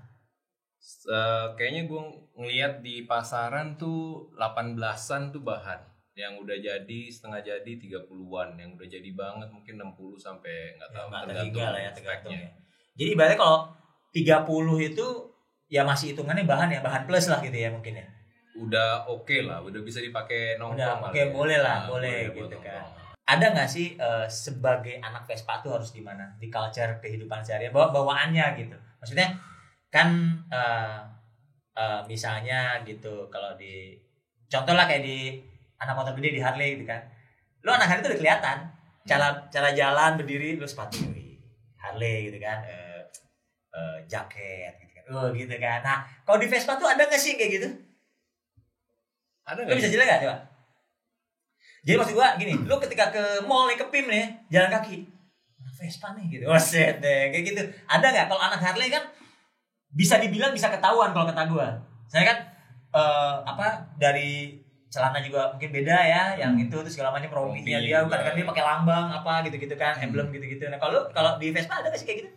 Kayaknya gue ngeliat di pasaran tuh 18-an tuh bahan. Yang udah jadi setengah jadi 30-an, yang udah jadi banget mungkin 60 sampai enggak tahu tergantung ya. Jadi ibaratnya kalau 30 itu ya masih hitungannya bahan ya, bahan plus lah gitu ya mungkin ya. Udah oke lah, udah bisa dipakai nongkrong. Oke, boleh lah, boleh gitu kan. Ada nggak sih sebagai anak Vespa tuh harus di mana? Di culture kehidupan sehari-hari, bawaannya gitu. Maksudnya kan misalnya gitu kalau di contoh lah kayak di anak motor gede di Harley gitu kan. Lu anak Harley itu udah kelihatan. Cara jalan berdiri lu sepatu Harley gitu kan. Jaket gitu kan. Gitu kan. Nah, kalau di Vespa tuh ada nggak sih kayak gitu? Ada nggak? Lu bisa jelas nggak coba? Jadi maksud gua gini, lu ketika ke mall nih, ke PIM nih, jalan kaki, Vespa nih gitu, set deh, kayak gitu. Ada nggak? Kalau anak Harley kan bisa dibilang bisa ketahuan kalau kata gua. Saya kan dari celana juga mungkin beda ya, yang itu terus segala macam rompinya dia, bukan kan dia pakai lambang apa gitu-gitu kan, emblem gitu-gitu. Nah kalau di Vespa ada nggak sih kayak gitu?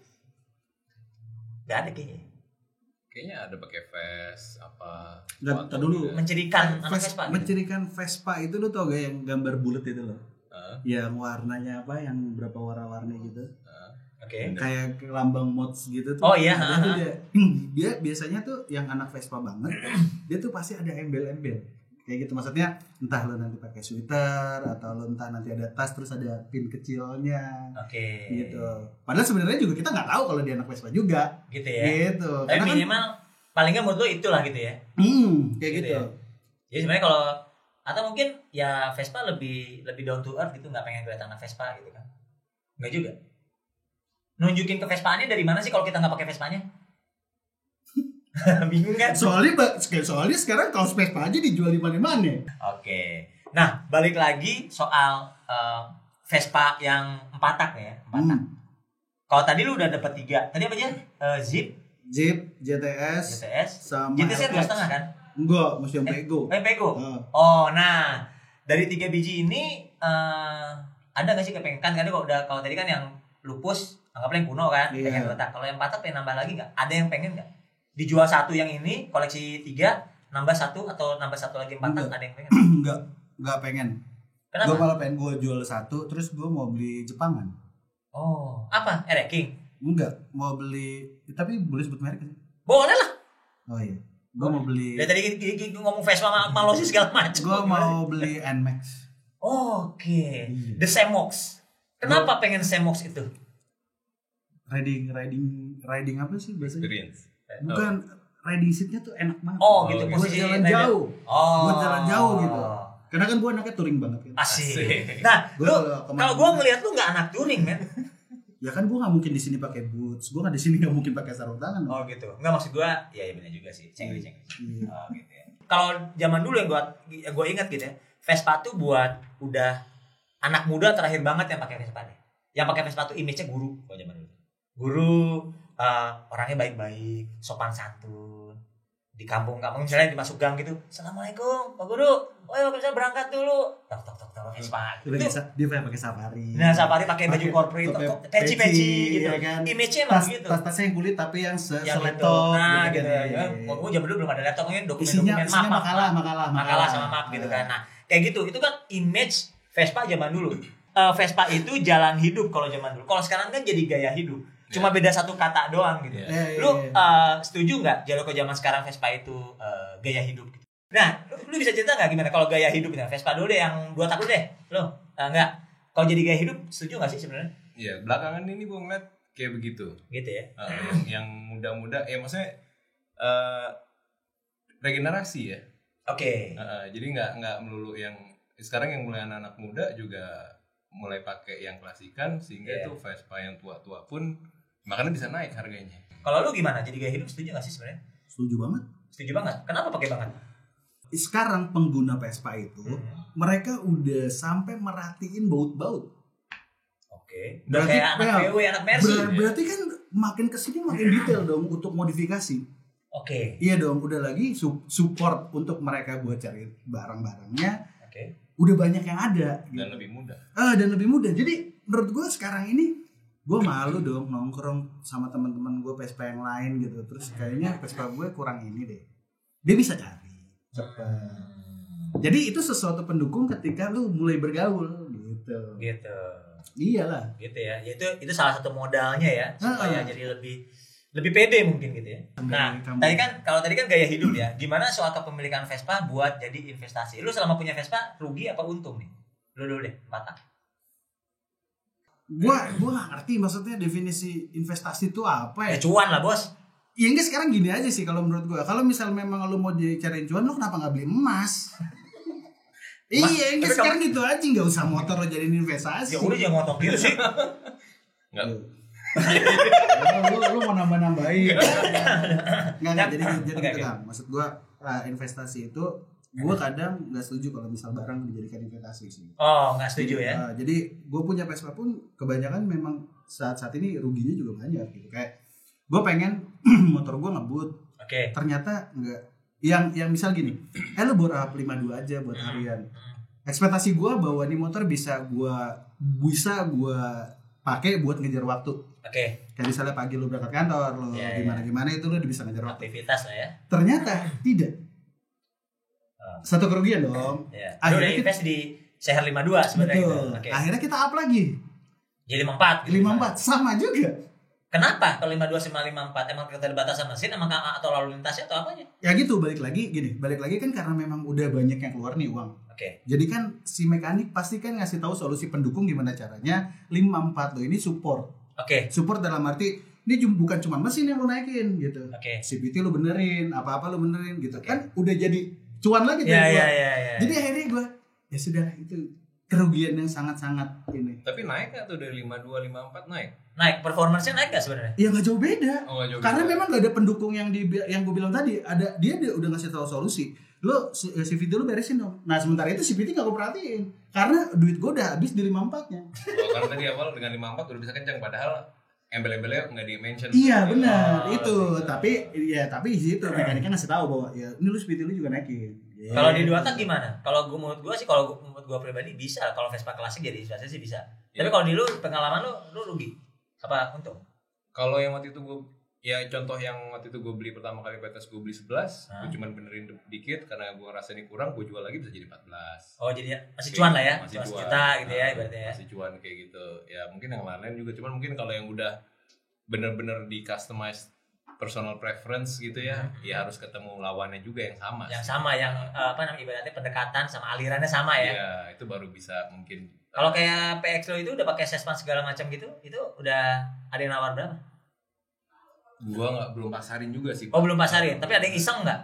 Nggak ada kayaknya. Kayaknya ada pakai vest apa. Enggak dulu. Mencirikan anak Vespa. Mencirikan Vespa itu lu tau gak yang gambar bulat itu loh. Yang warnanya apa, yang berapa warna-warni gitu. Kayak lambang mods gitu tuh. Oh iya. Dia biasanya tuh yang anak Vespa banget, dia tuh pasti ada embel-embel. Kayak gitu, maksudnya entah lo nanti pakai sweater atau lo entah nanti ada tas terus ada pin kecilnya. Gitu. Padahal sebenarnya juga kita nggak tahu kalau dia anak Vespa juga. Gitu ya. Gitu. Tapi minimal paling nggak menurut lo itulah gitu ya. Kayak gitu. Ya. Jadi sebenarnya kalau atau mungkin ya Vespa lebih down to earth gitu, nggak pengen kelihatan anak Vespa gitu kan? Nggak juga. Nunjukin ke Vespaannya dari mana sih kalau kita nggak pakai Vespanya? Bingung kan? Soalnya sekarang kaos Vespa aja dijual di mana-mana. Oke. Nah, balik lagi soal Vespa yang 4 tak ya, 4 tak. Kalau tadi lu udah dapat 3. Tadi apa aja? Jeep, GTS, sama GTS 2,5 kan? Enggak, mesti yang Pego. Pego. Oh, nah, dari 3 biji ini ada nggak sih kepengen kan kalau tadi kan yang lupus anggaplah yang kuno kan pengen 2 tak. Kalau yang patah pengen nambah lagi nggak? Ada yang pengen nggak? Dijual 1 yang ini koleksi 3 nambah 1 atau nambah 1 lagi 4 tak, ada yang pengen? Enggak pengen. Kenapa? Gue malah pengen gue jual 1 terus gue mau beli Jepangan. Oh, apa? King? Enggak, mau beli tapi boleh sebut merek sih? Boleh lah. Oh iya. Gue mau beli. Dari tadi ngomong Vespa sama Malosi segala macam. Gue mau beli Nmax. Oke. The Semox. Kenapa pengen Semox itu? Riding apa sih biasanya? Experience. Bukan, riding seatnya tuh enak banget. Oh gitu, buat posisi jalan rider. jauh. Oh. Buat jalan jauh gitu. Karena kan gue anaknya touring banget kan. Asik. Nah, kalau gue ngelihat lu nggak anak touring, men. Ya kan gue nggak mungkin di sini pakai boots, gue kan di sini nggak mungkin pakai sarung tangan. Oh gitu. Nggak, maksud gue, ya benar juga sih. Cengli. Oh gitu ya. Kalau zaman dulu yang gue ingat gitu ya, Vespa tuh buat udah anak muda terakhir banget yang pakai Vespa deh. Yang pakai Vespa tuh image-nya guru kalau zaman dulu. Guru orangnya baik-baik, sopan santun. Di kampung-kampung misalnya dimasuk gang gitu, Assalamualaikum Pak Guru, oh bisa berangkat dulu, tok Vespa. Dia pakai safari. Nah safari pakai baju corporate, peci gitu. Ya kan? Image-nya emang gitu. Tas-tasnya yang kulit tapi yang selaptop. Nah gitu ya. Gue zaman dulu belum ada laptop, mungkin dokumen makalah sama map gitu kan. Nah kayak gitu, itu kan image Vespa zaman dulu. Vespa itu jalan hidup kalau zaman dulu. Kalau sekarang kan jadi gaya hidup. Cuma beda 1 kata doang gitu. Lu setuju nggak Jaloko zaman sekarang Vespa itu gaya hidup gitu? Nah, lu bisa cerita nggak gimana kalau gaya hidup gitu? Vespa dulu deh yang 2 tak dulu deh. Lu nggak? Kalau jadi gaya hidup setuju nggak sih sebenarnya? Iya, belakangan ini gue ngeliat kayak begitu. Gitu ya. Yang muda-muda, ya maksudnya regenerasi ya. Oke. Jadi nggak melulu yang sekarang yang mulai anak-anak muda juga mulai pakai yang klasikan sehingga itu Vespa yang tua-tua pun makanya bisa naik harganya. Kalau lu gimana? Jadi gaya hidup setuju gak sih sebenarnya? Setuju banget. Setuju banget. Kenapa pakai banget? Sekarang pengguna Vespa itu mereka udah sampai merhatiin baut-baut. Oke. Udah kayak anak VW, anak Mercy. Berarti kan makin kesini makin detail dong untuk modifikasi. Oke. Iya dong, udah lagi support untuk mereka buat cari barang-barangnya. Oke. Udah banyak yang ada. Dan gitu. Lebih mudah. Dan lebih mudah. Jadi menurut gue sekarang ini gue malu dong nongkrong sama teman-teman gue Vespa yang lain gitu. Terus kayaknya Vespa gue kurang ini deh. Dia bisa cari cepat. Jadi itu sesuatu pendukung ketika lu mulai bergaul gitu. Gitu. Iyalah. Gitu ya. Ya itu salah satu modalnya ya supaya jadi lebih pede mungkin gitu ya. Nah, tadi kan gaya hidup ya. Gimana soal kepemilikan Vespa buat jadi investasi? Lu selama punya Vespa rugi apa untung nih? Lu dulu deh, Batak. Gua nggak ngerti maksudnya definisi investasi itu apa ya? Cuan lah bos. Ya enggak, sekarang gini aja sih kalau menurut gua. Kalau misal memang lu mau cari cuan, lu kenapa nggak beli emas? Iya, enggak sekarang gitu aja, nggak usah motor lo jadiin investasi. Ya udah jangan ngotot gitu sih. Enggak. lu mau nambah-nambahin. Enggak jadi okay. Maksud gua investasi itu gue kadang nggak setuju kalau misal barang dijadikan investasi sih. Oh, nggak setuju ya? Jadi gue punya Vespa pun kebanyakan memang saat ini ruginya juga banyak gitu. Kayak gue pengen motor gue ngebut, ternyata nggak. Yang misal gini, lu bawa 52 aja buat harian. Ekspektasi gue bahwa ini motor bisa gue pakai buat ngejar waktu. Kayak misalnya pagi lu berangkat kantor, lu gimana itu lu bisa ngejar waktu. Aktivitas lah ya. Ternyata tidak. Satu kerugian dong. Akhirnya kita invest di CHR 52 sebenarnya. Betul. Akhirnya kita up lagi. Jadi 54. 54 sama juga. Kenapa kalau 52 sama 54 emang keterbatasan mesin atau lalu lintasnya atau apanya? Ya gitu, balik lagi kan karena memang udah banyak yang keluar nih uang. Jadi kan si mekanik pasti kan ngasih tahu solusi pendukung gimana caranya 54 lo ini support. Support dalam arti ini bukan cuma mesin yang lo naikin gitu. CVT lo benerin, apa-apa lo benerin gitu. Kan udah jadi cuan lagi tuh. Jadi akhirnya gue ya sudah itu kerugian yang sangat-sangat ini. Tapi naik nggak tuh dari 52 54 naik? Naik, performance-nya naik nggak sebenarnya? Ya nggak jauh beda. Karena beda. memang nggak ada pendukung yang gue bilang tadi. Dia udah ngasih tahu solusi. Lo CVT lo beresin dong. Nah sementara itu CVT nggak gue perhatiin karena duit gue udah habis di 54-nya. Karena tadi awal dengan 54 udah bisa kencang padahal embel-embelnya nggak di-mention. Iya benar itu. Tapi di situ mekaniknya ngasih tahu bahwa ya ini lu speed lu juga naikin. Yeah. Kalau di dua tak gimana? Kalau menurut gue sih, menurut gue pribadi bisa. Kalau Vespa klasik jadi inspirasi sih bisa. Yeah. Tapi kalau di lu pengalaman lu rugi apa untung? Kalau yang waktu itu gue, ya contoh yang waktu itu gue beli pertama kali PTS, gue beli 11, gue cuma benerin dikit karena gue ngerasa ini kurang, gue jual lagi bisa jadi 14. Oh jadi masih cuan lah ya, masih cuan juta gitu ya ibaratnya ya. Masih cuan kayak gitu. Ya mungkin yang lain juga, cuman mungkin kalau yang udah bener-bener di customize personal preference gitu ya, ya harus ketemu lawannya juga yang sama. Yang sama, yang ibaratnya pendekatan sama alirannya sama ya. Iya, itu baru bisa mungkin. Kalau kayak PX lo itu udah pakai sespan segala macam gitu, itu udah ada yang nawar berapa? Gua belum pasarin juga sih. Oh belum pasarin, tapi ada yang iseng nggak?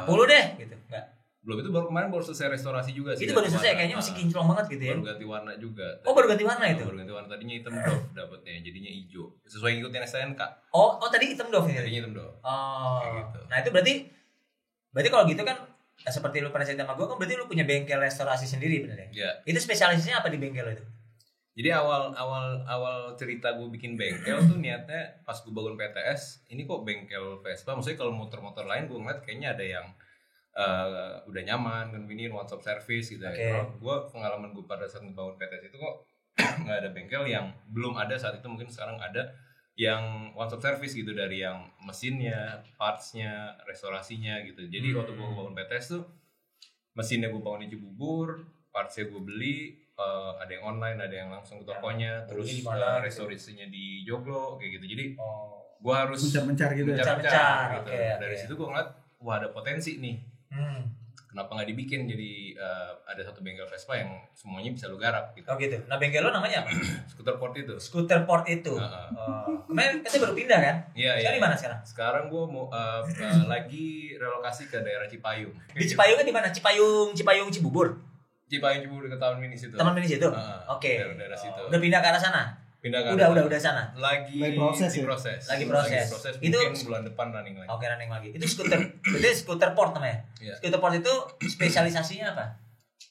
40 deh gitu, nggak? Belum, itu kemarin baru selesai restorasi juga sih. Itu baru selesai, kayaknya masih kinclong banget gitu ya. Baru ganti warna juga. Oh baru ganti warna itu? Baru ganti warna, tadinya hitam doff dapetnya, jadinya hijau. Sesuai ngikutin STNK. Oh tadi hitam doff ya? Tadinya hitam doff. Oh. Gitu. Nah itu berarti kalau gitu kan, seperti lu pernah cerita sama gue kan, berarti lu punya bengkel restorasi sendiri bener ya? Iya. Itu spesialisasinya apa di bengkel itu? Jadi awal cerita gue bikin bengkel tuh niatnya pas gue bangun PTS, ini kok bengkel Vespa, maksudnya kalau motor-motor lain gue ngeliat kayaknya ada yang udah nyaman, convenient, one stop service gitu ya. Kalau gue, pengalaman gue pada saat bangun PTS itu kok nggak ada bengkel yang belum ada saat itu, mungkin sekarang ada yang one stop service gitu, dari yang mesinnya, partsnya, restorasinya gitu. Jadi waktu gue bangun PTS tuh, mesinnya gue bangun di Cibubur, partsnya gue beli, ada yang online, ada yang langsung ke tokonya, terus restorasinya di Joglo kayak gitu. Jadi gue harus mencar gitu. Dari situ gue ngeliat, wah ada potensi nih. Kenapa nggak dibikin jadi ada satu bengkel Vespa yang semuanya bisa lu garap gitu. Oh gitu. Nah bengkel lo namanya apa? Scooter Port itu. Scooter Port itu. Kemarin katanya baru pindah kan? Iya. Sekarang di mana sekarang? Sekarang gue mau lagi relokasi ke daerah Cipayung. Di Cipayung kan di mana? Cipayung Cibubur. Cipayung Cibubur dekat Taman Mini situ. Taman Mini situ. Oke. Daerah situ. Udah pindah ke arah sana? Udah sana. Lagi proses. Itu mungkin bulan depan running lagi. Oke, running lagi. Itu Scooter Port namanya. Yeah. Scooter Port itu spesialisasinya apa?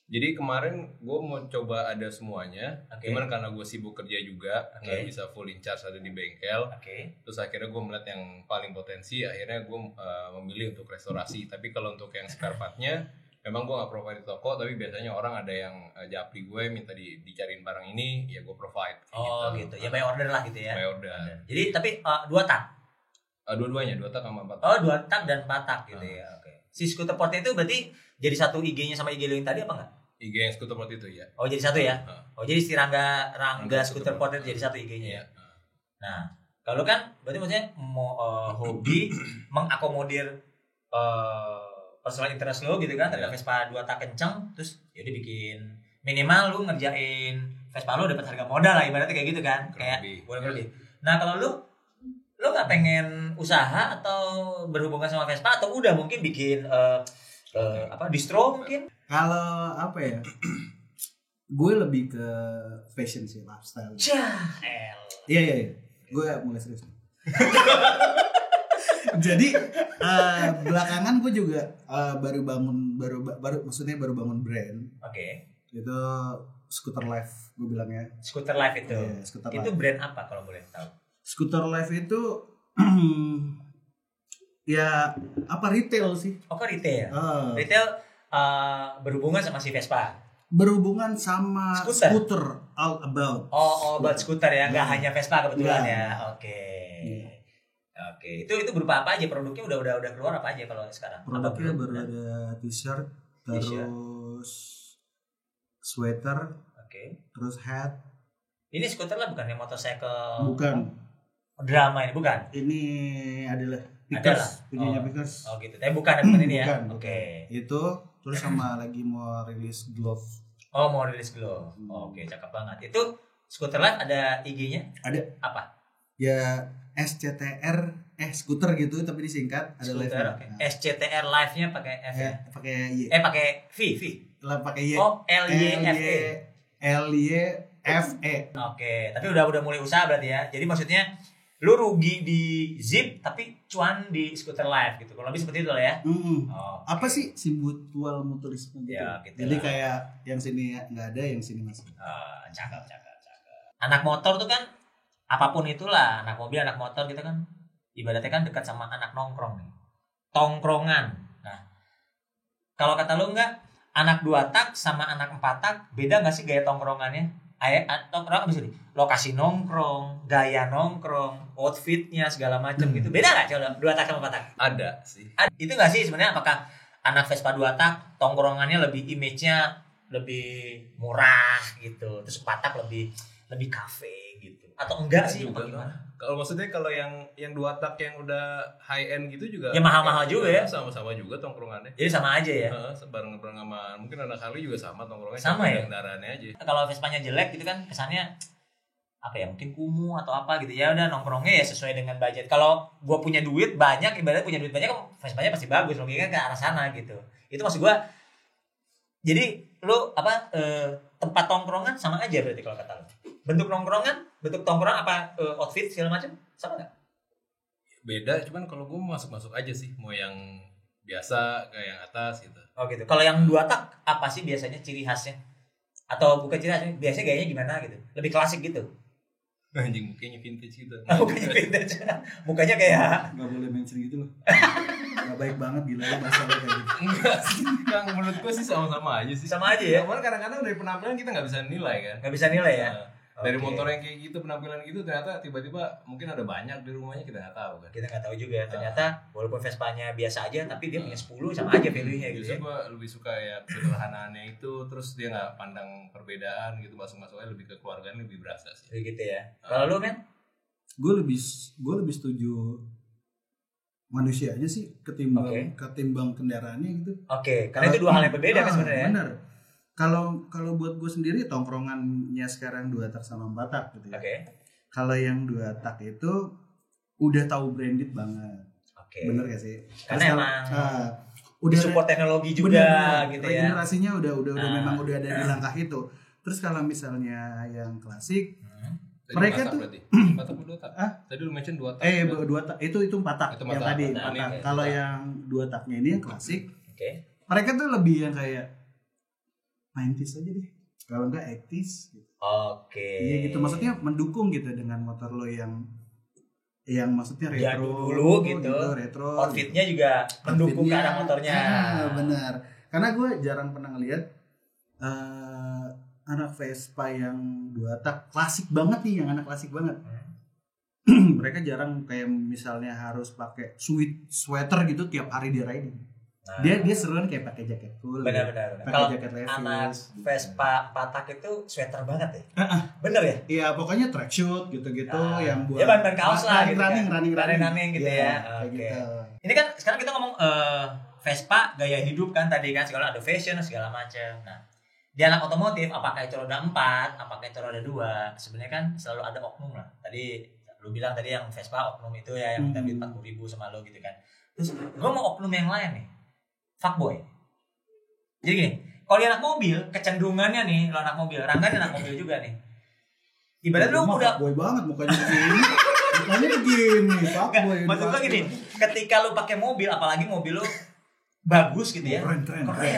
Jadi kemarin gue mau coba ada semuanya. Cuman karena gue sibuk kerja juga, nggak bisa full in charge ada di bengkel. Terus akhirnya gue melihat yang paling potensi, akhirnya gue memilih untuk restorasi. Tapi kalau untuk yang spare part-nya, memang gue gak provide di toko, tapi biasanya orang ada yang japri gue minta dicariin barang ini, ya gue provide. Gitu. Ya by order lah gitu ya. By order. Jadi tapi 2 tak? Dua-duanya, 2 tak sama 4 tak. Oh 2 tak dan 4 tak gitu ya. Oke. Si Scooter Port itu berarti jadi satu IG-nya sama IG lo yang tadi apa enggak? IG yang Scooter Port itu ya. Oh jadi satu ya? Oh jadi si Rangga Scooter Port itu jadi satu IG-nya ya? Nah kalau kan berarti maksudnya mau hobi mengakomodir personal interest lo gitu kan, ada Vespa 2 tak kenceng, terus ya udah bikin minimal lu ngerjain Vespa lo dapat harga modal lah ibaratnya kayak gitu kan, kayak boleh lebih. Nah kalau lu nggak pengen usaha atau berhubungan sama Vespa, atau udah mungkin bikin distro mungkin? Kalau apa ya, gue lebih ke fashion sih, lifestyle. Iya, gue mulai serius. Jadi belakangan gue juga baru bangun brand. Itu Scooter Life gue bilangnya. Scooter Life itu. Yeah, Scooter itu Life. Brand apa kalau boleh tahu? Scooter Life itu ya apa, retail sih. Retail. Retail berhubungan sama si Vespa. Berhubungan sama scooter all about. About scooter ya, nggak hanya Vespa kebetulan ya. Oke, itu berupa apa aja produknya, udah keluar apa aja kalau sekarang? Produknya baru ada t-shirt, terus sweater, terus hat. Ini skuter lah bukan yang motorcycle? Bukan. Drama ini bukan? Ini adalah Pickers, punyanya Pickers. Oh gitu, tapi bukan ini ya? Oke. Itu terus sama lagi mau rilis glove. Oh mau rilis glove. Oke, cakep banget. Itu Scooter Life ada IG-nya? Ada. Apa? Ya SCTR skuter gitu tapi disingkat, ada live. SCTR live-nya pakai F ya? Pakai Y. Pakai V. Lah pakai Y. Oh, LYFE. LYFE. Oke, tapi udah mulai usaha berarti ya. Jadi maksudnya lu rugi di Zip tapi cuan di Scooter Live gitu. Kalau lebih seperti itu lah ya. Apa sih si mutual mutualisme gitu. Ya, gitu. Jadi kayak yang sini nggak ada, yang sini masih. Cakep. Anak motor tuh kan apapun itulah, anak mobil, anak motor gitu kan, ibaratnya kan dekat sama anak nongkrong nih, tongkrongan. Nah, kalau kata lu enggak, anak 2 tak sama anak 4 tak beda nggak sih gaya tongkrongannya? Tongkrong bisa nih, lokasi nongkrong, gaya nongkrong, outfitnya segala macam gitu. Beda nggak kalau 2 tak sama 4 tak? Ada sih. Itu nggak sih sebenarnya, apakah anak Vespa 2 tak tongkrongannya lebih image-nya lebih murah gitu, terus 4 tak lebih cafe gitu, atau enggak sih? Juga gimana? Kalau maksudnya kalau yang 2 tak yang udah high end gitu juga ya mahal-mahal juga ya, sama-sama juga tongkrongannya, jadi sama aja ya. Bareng-bareng sama mungkin anak Harley juga sama tongkrongannya, sama ya kendaraannya aja. Kalau Vespanya jelek gitu kan kesannya apa ya, mungkin kumuh atau apa gitu ya. Udah nongkrongnya ya sesuai dengan budget. Kalau gua punya duit banyak, ibaratnya punya duit banyak, Vespanya pasti bagus, logikanya ke arah sana gitu. Itu maksud gua. Jadi lu tempat tongkrongan sama aja berarti kalau kata lu. Bentuk nongkrongan, bentuk tongkrongan apa outfit segala macam sama nggak? Beda, cuman kalau gue masuk aja sih, mau yang biasa kayak yang atas gitu. Oh gitu. Kalau yang 2 tak apa sih biasanya ciri khasnya? Atau bukan ciri khasnya, biasanya gayanya gimana gitu? Lebih klasik gitu. Anjing mukanya vintage gitu. Mukanya vintage. Mukanya kayak nggak boleh mention gitu loh. Nggak baik banget gila ya bahasa lo kayak gitu. Enggak sih, yang menurut gue sih sama-sama aja sih. Sama aja ya. Cuman kadang-kadang dari penampilan kita nggak bisa nilai kan. Nggak bisa nilai ya. Dari motor yang kayak gitu, penampilan gitu, ternyata tiba-tiba mungkin ada banyak di rumahnya, kita nggak tahu kan. Kita nggak tahu juga. Ternyata walaupun Vespanya biasa aja, tapi dia punya 10 sama aja value-nya gitu. Justru gue lebih suka ya sederhanaannya itu, terus dia nggak pandang perbedaan gitu, masuk-masuknya lebih ke keluargaan, lebih berasa sih. Gitu ya. Kalau lu kan? Gue lebih setuju manusianya sih ketimbang kendaraannya gitu. Karena itu 2 hal yang berbeda kan sebenarnya. Benar. Kalau buat gue sendiri tongkrongannya sekarang 2 tak sama 4 tak gitu ya. Kalau yang 2 tak itu udah tahu branded banget. Bener gak sih? Karena emang udah support teknologi juga gitu ya. Regenerasinya udah memang udah ada di langkah itu. Terus kalau misalnya yang klasik mereka tuh 4 tak 2 tak. Tadi lu mention 2 tak. 2 tak itu 4 tak yang tadi 4 tak. Kalau yang 2 taknya ini yang klasik. Mereka tuh lebih yang kayak 90s aja deh. Kalau enggak 80s gitu. Iya gitu, maksudnya mendukung gitu dengan motor lo yang maksudnya retro dulu gitu. Retro. Outfitnya juga mendukung ke arah motornya. Benar. Karena gue jarang pernah ngeliat anak Vespa yang 2 tak klasik banget nih, yang anak klasik banget. Mereka jarang kayak misalnya harus pakai sweater gitu tiap hari di riding. Dia seruan kayak pakai jaket cool. Benar. Kalau anak Vespa 4 tak itu sweater banget ya. Bener ya? Iya, pokoknya tracksuit gitu-gitu yang buat ya ban kaos lah gitu. Running gitu ya. Gitu. Ini kan sekarang kita ngomong Vespa gaya hidup kan tadi kan, segala ada fashion segala macam. Nah, di anak otomotif apakah itu roda 4, apakah itu roda 2, sebenarnya kan selalu ada oknum lah. Tadi lu bilang tadi yang Vespa oknum itu ya yang minta 40.000 sama lu gitu kan. Terus gua mau oknum yang lain nih. Fuckboy. Jadi gini, kalau di anak mobil, kecenderungannya nih, lo anak mobil, Rangga nih anak mobil juga nih. Ibarat lu udah fuckboy banget mukanya begini. Mukanya begini, fuckboy. Maksud gue gini, ketika lu pakai mobil, apalagi mobil lu bagus gitu ya. Keren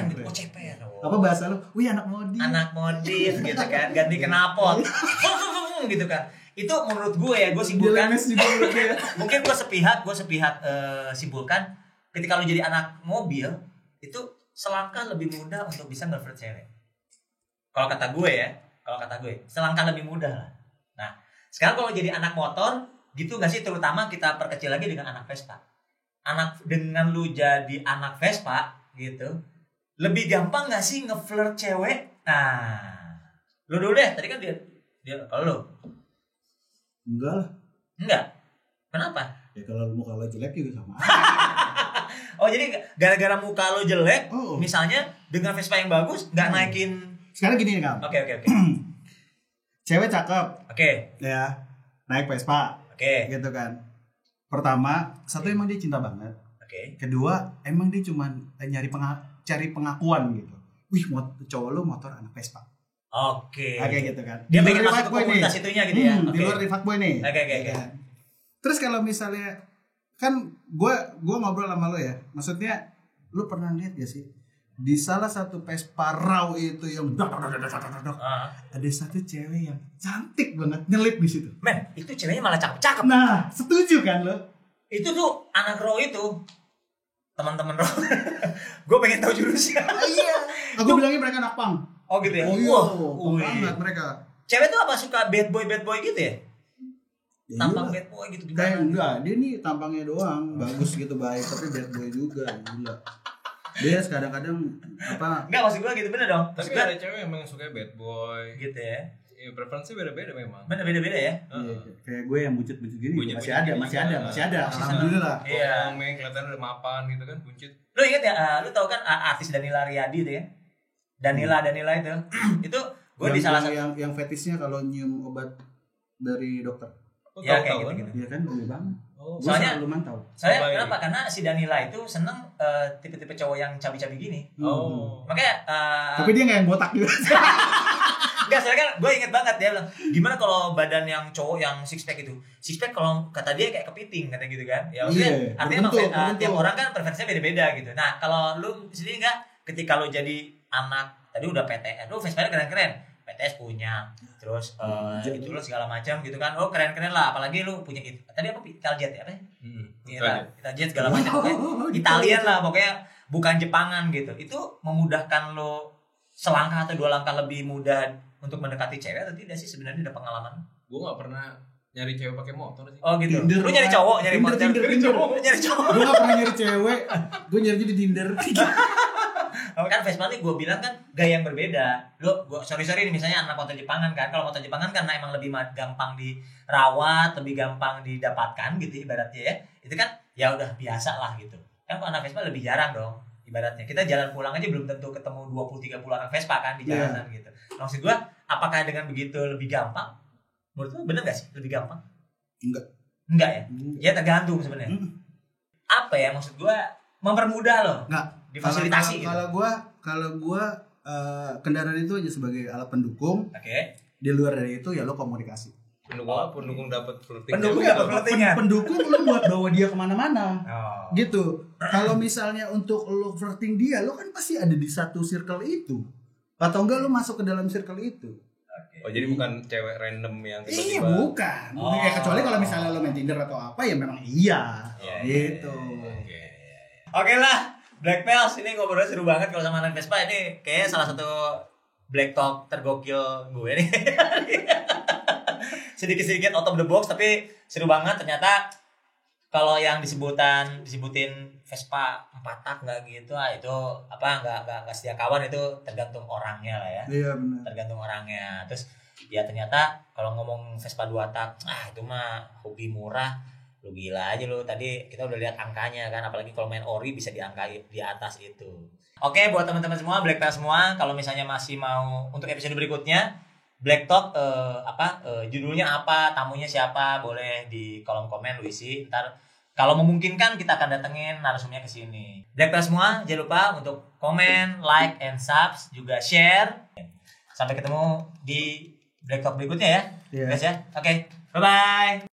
gitu, ceper. Apa bahasa lu? Wih, anak modif. Anak modif gitu kan, ganti knalpot. gitu kan. Itu menurut gue ya, gue simpulkan. Mungkin gue sepihak simpulkan ketika lu jadi anak mobil itu selangkah lebih mudah untuk bisa nge-flirt cewek. Kalau kata gue, selangkah lebih mudah lah. Nah, sekarang kalau jadi anak motor, gitu gak sih? Terutama kita perkecil lagi dengan anak Vespa. Dengan lu jadi anak Vespa, gitu, lebih gampang gak sih nge-flirt cewek? Nah, lu dulu deh. Tadi kan dia kalau lu? Enggak? Kenapa? Ya kalau muka lo jelek juga sama. Oh jadi gara-gara muka lo jelek, misalnya dengan Vespa yang bagus nggak naikin. Sekarang gini nih Kang. Oke. Cewek cakep. Ya, naik Vespa. Gitu kan. Pertama, satu emang dia cinta banget. Kedua, emang dia cuma cari pengakuan gitu. Wih, cowok lo motor anak Vespa. Kayak gitu kan. Dia pengen masuk ke komunitas itunya gitu ya. Di luar di fuckboy nih. Oke. Terus kalau misalnya kan gue ngobrol sama lo ya, maksudnya lo pernah lihat gak sih di salah satu Vespa raw itu yang ada satu cewek yang cantik banget nyelip di situ. Men, itu ceweknya malah cakep-cakep. Nah, setuju kan lo? Itu tuh anak raw itu. Teman-teman raw. Gue pengen tahu jurusnya. Iya. Aku bilangin mereka anak pang. Oh gitu ya. Oh iya. Banget mereka. Cewek tuh apa suka bad boy gitu ya? Ya tampang iya. bad boy gitu Kayak enggak, dia nih tampangnya doang bagus gitu baik, tapi bad boy juga gila. Dia kadang-kadang apa? Enggak, maksud gue gitu bener dong. Tapi ada cewek yang memang suka bad boy gitu ya. Ya, preferensi beda-beda memang. Beda-beda ya. Iya, kayak gue yang buncit-buncit gini masih ada. Alhamdulillah. Alhamdulillah. Iya. Ngomong kelihatan udah mapan gitu kan, buncit. Lu inget ya, lu tau kan artis Danila Riyadi itu ya? Danila itu. Itu gue di salah satu yang fetisnya kalau nyium obat dari dokter. Oh, ya tahu, kayak kan? Iya kan, gue banget. Oh, soalnya lu mantau. Saya kenapa? Karena si Danila itu seneng tipe-tipe cowok yang cabi-cabi gini. Oh. Makanya Tapi dia nggak yang botak juga. enggak, soalnya kan gue inget banget dia bilang, gimana kalau badan yang cowok yang six pack itu? Six pack kalau kata dia kayak kepiting kata gitu kan. Ya maksudnya artinya tiap orang kan preferensinya beda-beda gitu. Nah, kalau lu sendiri enggak ketika lu jadi anak tadi udah PTS, lu Vespa keren-keren. PTS punya, terus itu lo segala macam gitu kan. Oh keren-keren lah, apalagi lu punya itu. Tadi apa? Italjet ya apa? Italjet segala macam. Italian lah pokoknya, bukan Jepangan gitu. Itu memudahkan lo selangkah atau dua langkah lebih mudah untuk mendekati cewek atau tidak sih sebenarnya? Ada pengalaman? Gue nggak pernah nyari cewek pakai motor sih. Oh gitu. Tinder, lu nyari cowok, nyari motor. Nyari cowok. Gue nggak pernah nyari cewek. Gue nyari di Tinder. Kan Vespa nih gue bilang kan gaya yang berbeda. Lo sorry nih misalnya anak motor Jepangan kan. Kalau motor Jepangan karena emang lebih gampang dirawat, lebih gampang didapatkan gitu ibaratnya ya. Itu kan ya udah biasa lah gitu. Kan kalau anak Vespa lebih jarang dong ibaratnya. Kita jalan pulang aja belum tentu ketemu 20-30 anak Vespa kan di jalanan gitu. Maksud gue apakah dengan begitu lebih gampang? Menurut lo bener gak sih lebih gampang? Enggak ya? Ya tergantung sebenarnya. Apa ya maksud gue mempermudah loh. Enggak. Difasilitasi gitu. Kalau gua kendaraan itu hanya sebagai alat pendukung. Oke. Di luar dari itu ya lo komunikasi. Pendukung dapat flirting. Pendukung lo buat bawa dia kemana-mana. Gitu. Kalau misalnya untuk lo flirting dia, lo kan pasti ada di satu circle itu. Atau enggak lo masuk ke dalam circle itu. Oh jadi bukan cewek random yang tiba-tiba. Iya bukan. Ya, kecuali kalau misalnya lo main Tinder atau apa ya memang iya. Gitu. Oke lah. Black Pels ini ngobrolnya seru banget kalau sama anak Vespa. Ini kayaknya salah satu Black Talk tergokil gue nih. Sedikit-sedikit out of the box tapi seru banget. Ternyata kalau yang disebutin Vespa 4 tak nggak gitu itu apa nggak setia kawan, itu tergantung orangnya lah ya. Iya benar. Tergantung orangnya. Terus ya ternyata kalau ngomong Vespa 2 tak itu mah hobi murah. Lu gila aja lu, tadi kita udah lihat angkanya kan, apalagi kalau main ori bisa diangkai di atas itu. Oke, buat teman-teman semua, Black Pals semua, kalau misalnya masih mau untuk episode berikutnya Black Talk judulnya apa, tamunya siapa, boleh di kolom komen lu isi. Ntar kalau memungkinkan kita akan datengin narasumbernya ke sini. Black Pals semua, jangan lupa untuk komen, like, and subs, juga share. Sampai ketemu di Black Talk berikutnya ya. Guys ya. Oke, bye-bye.